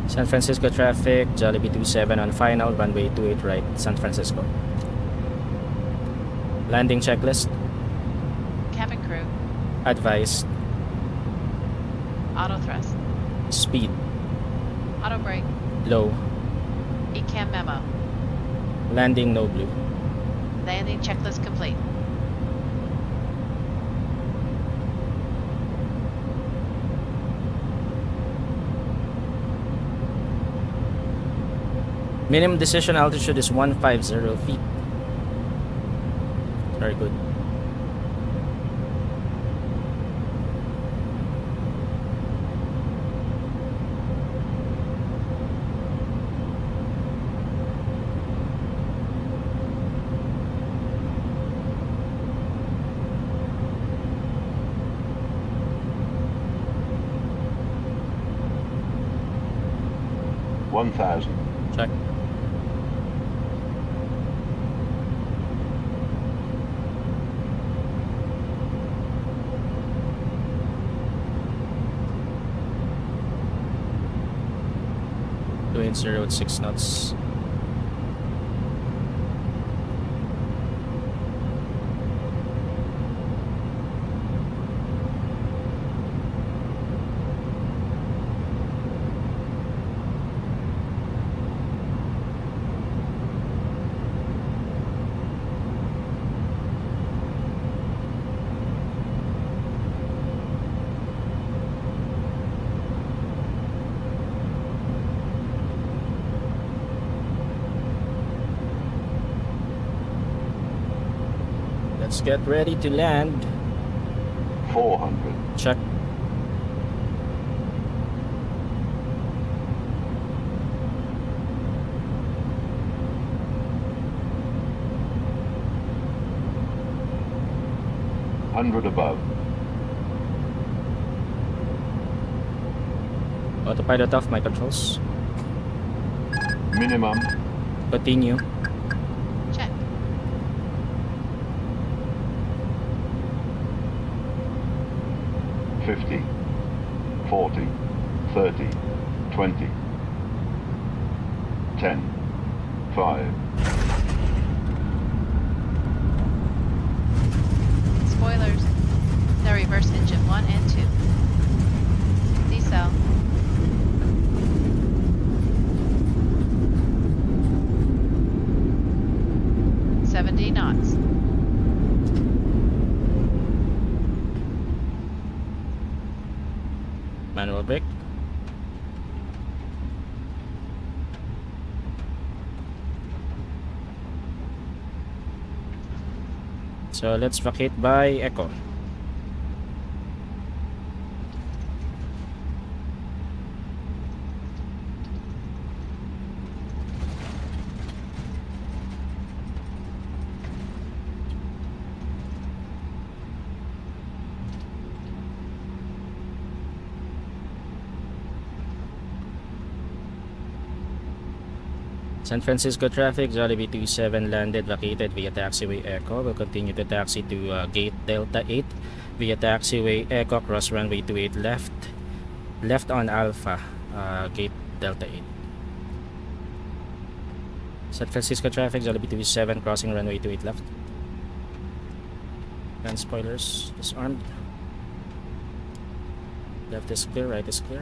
San Francisco traffic, Jollibee 27 on final, runway 28 right, San Francisco. Landing checklist. Cabin crew. Advised. Auto thrust. Speed. Auto brake. Low. ECAM memo. Landing no blue. Landing checklist complete. Minimum decision altitude is 150 feet. Very good. Check. Doing 0 at 6 knots. Let's get ready to land. 400. Check. Hundred above. Autopilot off, my controls. Minimum. Continue. Check. $50, $40, $30, $20, $10, $5. Spoilers. The reverse engine 1 and 2. Decel. $70 knots. Manual brake. So let's vacate by Echo. San Francisco traffic, Jollibee 27 landed, vacated via taxiway Echo. Will continue to taxi to gate Delta 8 via taxiway Echo, cross runway 28 left. Left on Alpha, gate Delta 8. San Francisco traffic, Jollibee 27 crossing runway 28 left. And spoilers disarmed. Left is clear, right is clear.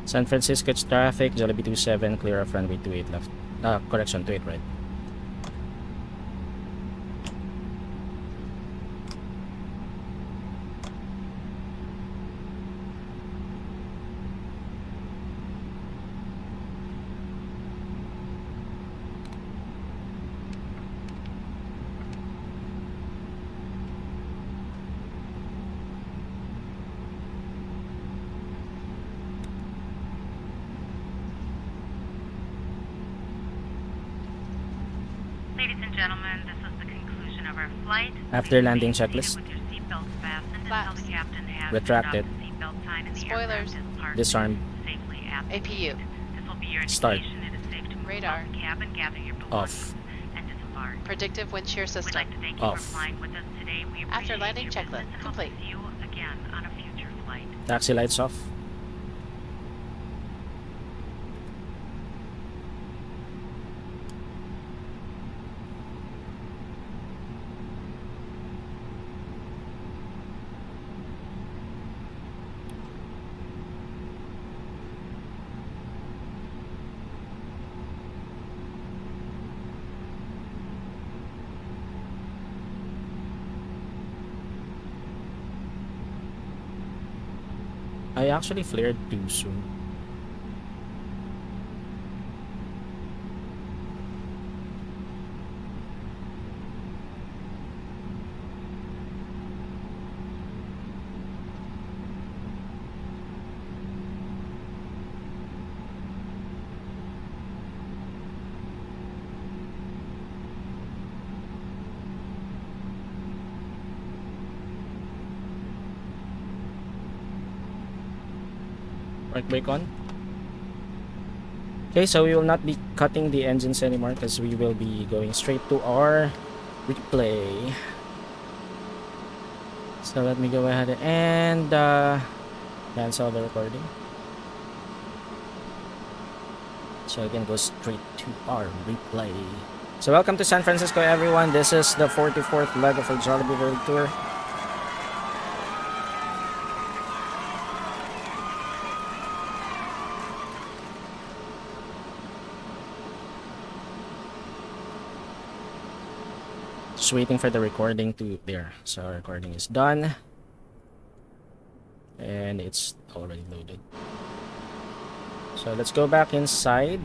San Francisco traffic, Jollibee 27 clear of runway 28 left. Correction, to it, right? Ladies and gentlemen, this is the conclusion of our flight. After landing Please proceed checklist. with your seatbelts fastened until Flaps. the captain has Retracted. turned off the seatbelt sign and the Spoilers. aircraft is parked Disarmed. safely at the APU. gate. This will be your Start. indication it is safe to move Radar. off the cabin, gather your Off. belongings, and disembark. Predictive wind shear We'd system. like to thank you Off. for flying with us today. We After appreciate landing your checklist business and hope to complete. see you again on a future flight. Taxi lights off. I actually flared too soon. Park brake on. Okay, so we will not be cutting the engines anymore because we will be going straight to our replay. So let me go ahead and cancel the recording. So we can go straight to our replay. So welcome to San Francisco, everyone. This is the 44th leg of our Jollibee World Tour. Just waiting for the recording to there. So our recording is done. And it's already loaded. So let's go back inside.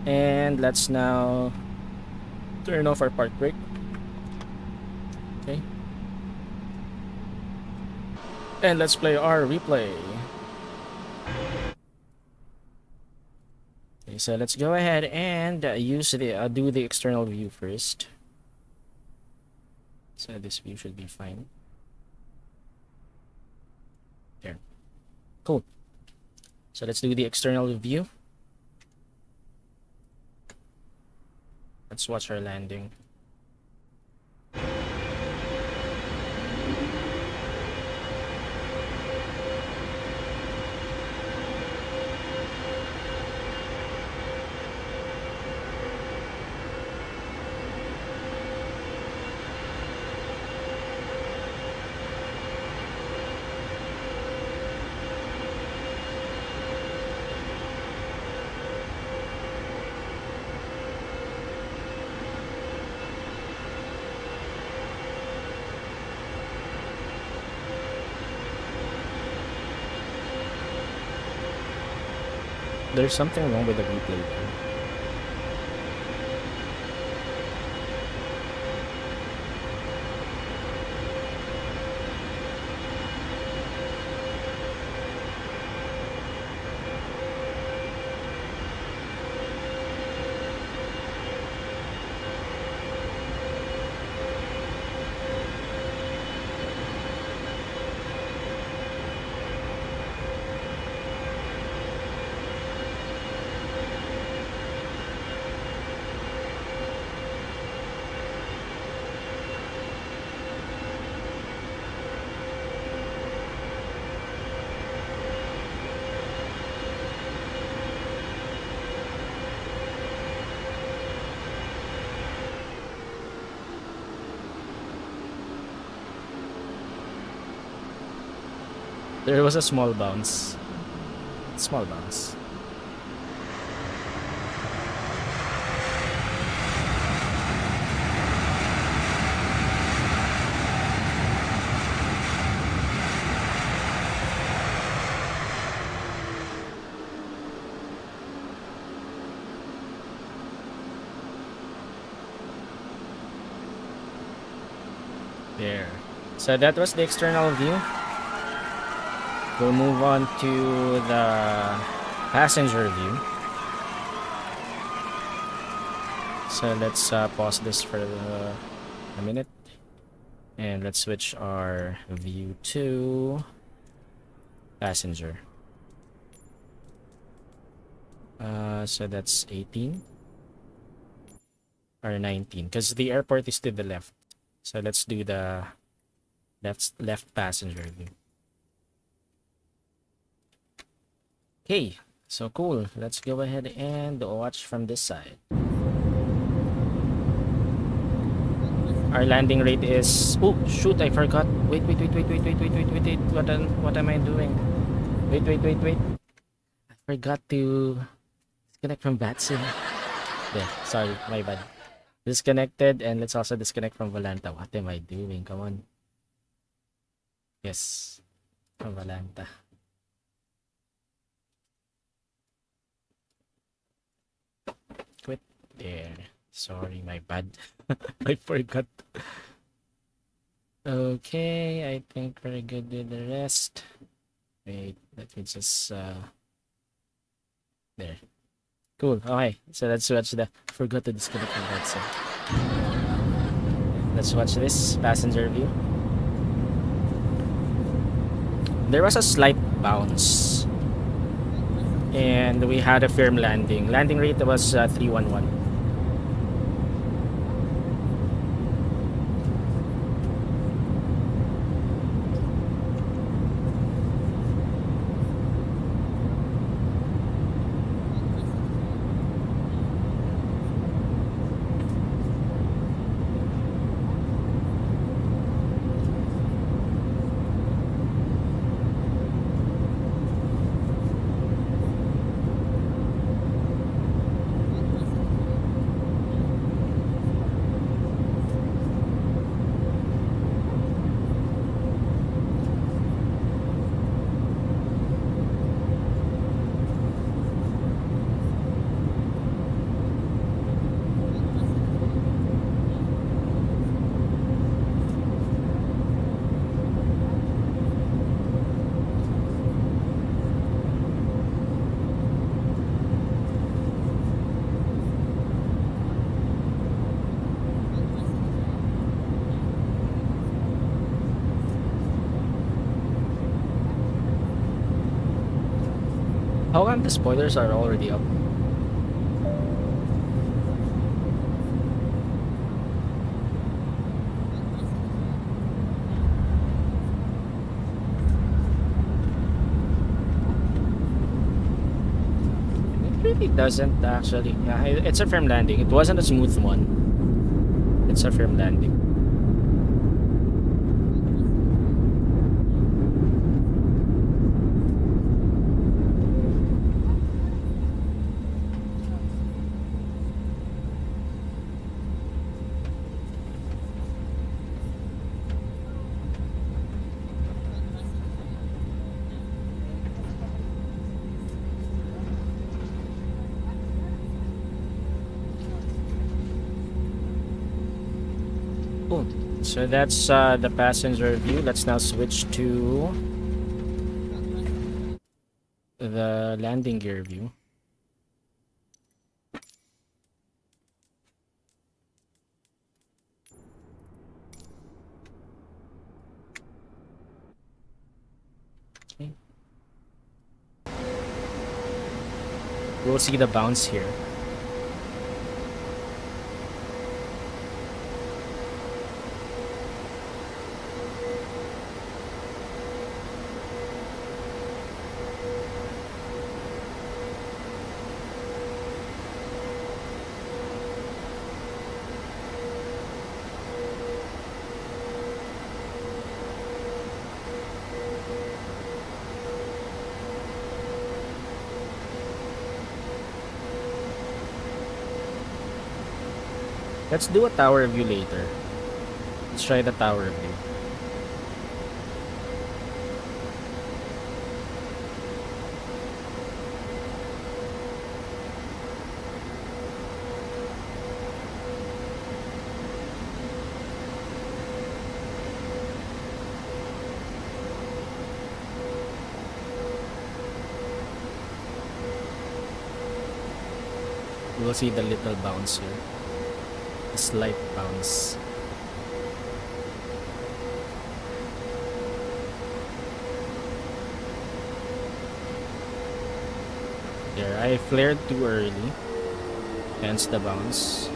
And let's now turn off our park brake. Okay. And let's play our replay. Okay, so let's go ahead and use the do the external view first. So this view should be fine. There. Cool. So let's do the external view. Let's watch our landing. There's something wrong with the replay too. There was a small bounce. Small bounce. There. So that was the external view. We'll move on to the passenger view. So let's pause this for a minute. And let's switch our view to passenger. So that's 18 or 19 because the airport is to the left. So let's do the left passenger view. Okay, so cool. Let's go ahead and watch from this side. Our landing rate is... Oh, shoot, I forgot. Wait. What am I doing? Wait. I forgot to disconnect from VATSIM. There, sorry, my bad. Disconnected, and let's also disconnect from Volanta. What am I doing? Come on. Yes, from Volanta. Quit. There. Sorry, my bad. I forgot. Okay, I think we're good with the rest. Wait, let me just there. Cool. Okay, so let's watch the... Forgot to disconnect from that side. Let's watch this passenger view. There was a slight bounce, and we had a firm landing. Landing rate was 311. How come the spoilers are already up? It really doesn't actually. Yeah, it's a firm landing. It wasn't a smooth one. It's a firm landing. Cool. So that's the passenger view. Let's now switch to the landing gear view. Okay. We'll see the bounce here. Let's do a tower view later. Let's try the tower view. we'll see the little bounce here. A slight bounce. There, I flared too early. Hence the bounce.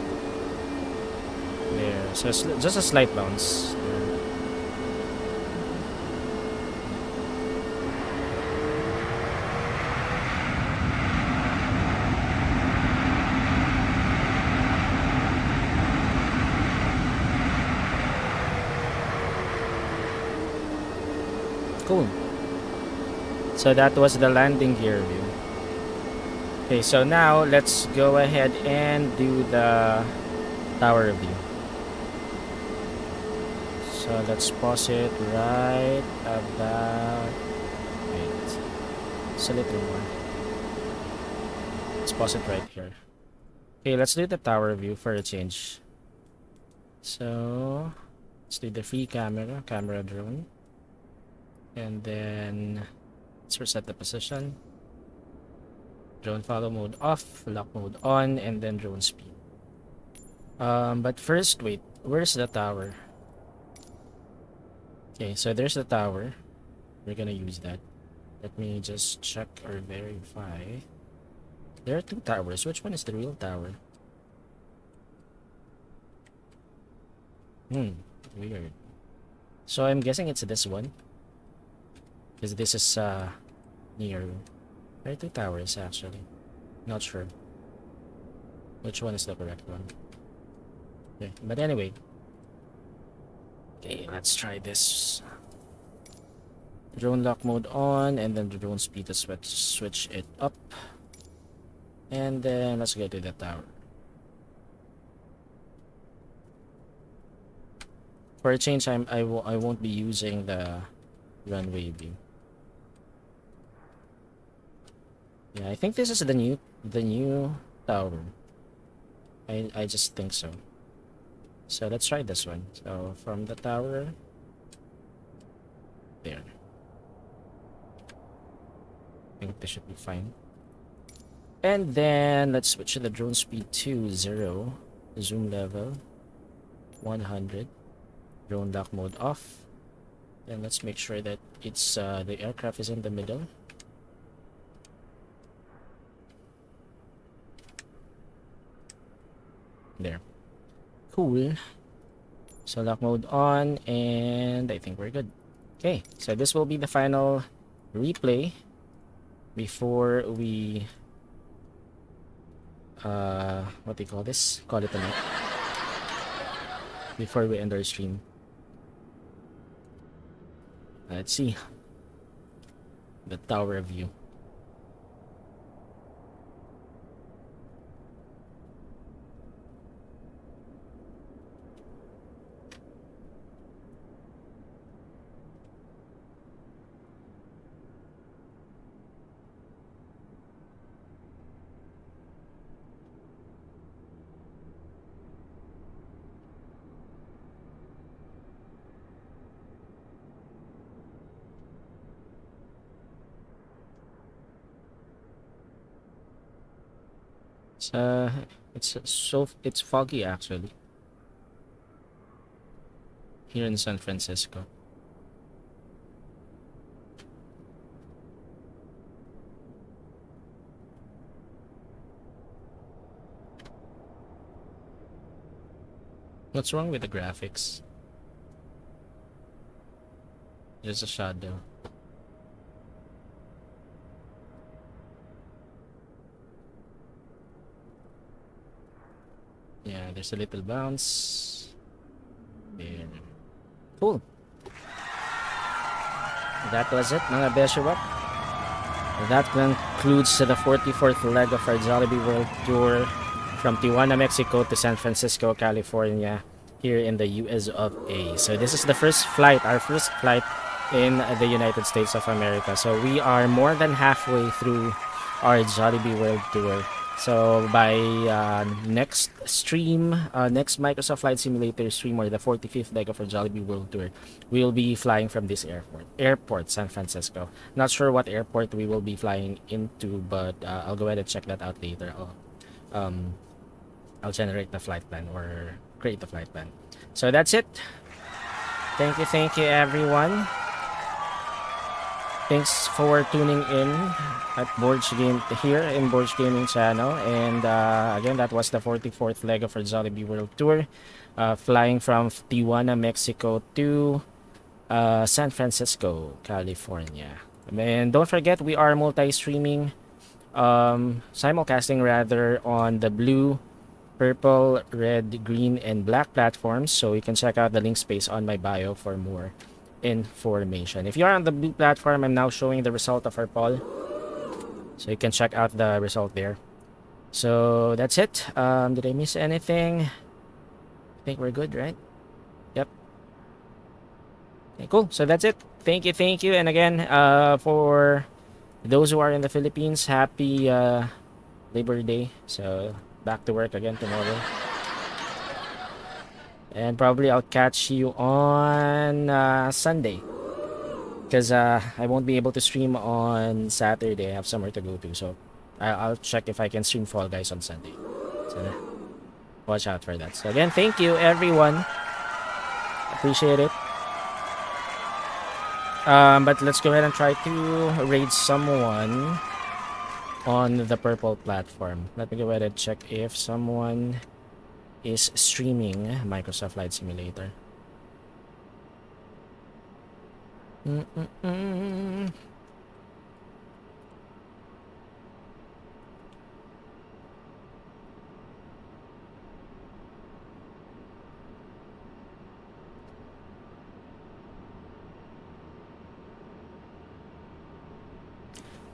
There, so just a slight bounce. There. Cool. So that was the landing gear view. Okay, so now let's go ahead and do the tower view. So let's pause it right about... Wait. It's a little more. Let's pause it right here. Okay, let's do the tower view for a change. So let's do the free camera drone. And then let's reset the position. Drone follow mode off, lock mode on, and then drone speed. But first, wait, where's the tower? Okay, so there's the tower. We're gonna use that. Let me just check or verify. There are two towers. Which one is the real tower? Weird. So I'm guessing it's this one. Because this is near. There are two towers actually. Not sure which one is the correct one. Okay, but anyway. Okay, let's try this. Drone lock mode on, and then the drone speed to switch it up. And then let's go to the tower. For a change, I won't be using the runway view. Yeah, I think this is the new tower. I just think so. So let's try this one. So from the tower, there. I think this should be fine. And then let's switch the drone speed to 0, zoom level 100, drone lock mode off. Then let's make sure that it's the aircraft is in the middle. There. Cool. So lock mode on, and I think we're good. Okay, so this will be the final replay before we what do you call this? Call it a night. Before we end our stream. Let's see the tower view. It's foggy actually here in San Francisco. What's wrong with the graphics? There's a shadow. Yeah, there's a little bounce. There. Cool. That was it, mga Beshiewap. That concludes the 44th leg of our Jollibee World Tour from Tijuana, Mexico to San Francisco, California, here in the US of A. So this is the first flight, our first flight in the United States of America. So we are more than halfway through our Jollibee World Tour. So by next stream, next Microsoft Flight Simulator stream, or the 45th leg of our Jollibee World Tour, we'll be flying from this airport, San Francisco. Not sure what airport we will be flying into, but I'll go ahead and check that out later. I'll generate the flight plan or create the flight plan. So that's it. Thank you everyone. Thanks for tuning in at here in Borg Gaming channel. And again, that was the 44th leg of our Jollibee World Tour, flying from Tijuana, Mexico to San Francisco, California. And don't forget, we are multi-streaming, simulcasting rather, on the blue, purple, red, green, and black platforms. So you can check out the link space on my bio for more information. If you are on the blue platform, I'm now showing the result of our poll, so you can check out the result there. So that's it. Did I miss anything? I think we're good, right? Yep. Okay, cool. So that's it. Thank you. And again, for those who are in the Philippines, happy Labor Day. So back to work again tomorrow. And probably I'll catch you on Sunday, because I won't be able to stream on Saturday. I have somewhere to go to, so I'll check if I can stream Fall Guys on Sunday. So watch out for that. So again, thank you everyone. Appreciate it. But let's go ahead and try to raid someone on the purple platform. Let me go ahead and check if someone is streaming Microsoft Flight Simulator.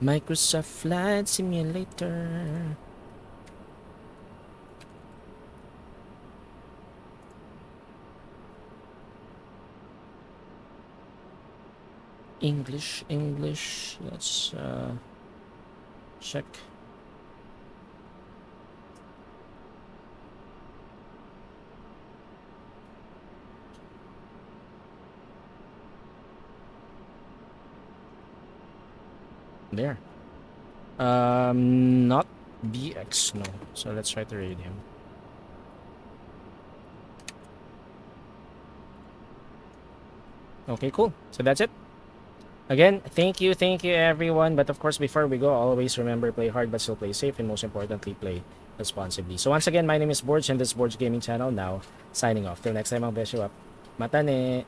Microsoft Flight Simulator. English. Let's check. There. Not BX, no. So let's try to raid him. Okay, cool. So that's it. Again, thank you everyone. But of course, before we go, always remember, play hard but still play safe, and most importantly, play responsibly. So once again, my name is Borg, and this is Borg Gaming channel. Now, signing off. Till next time, ang Beshiewap. Matane!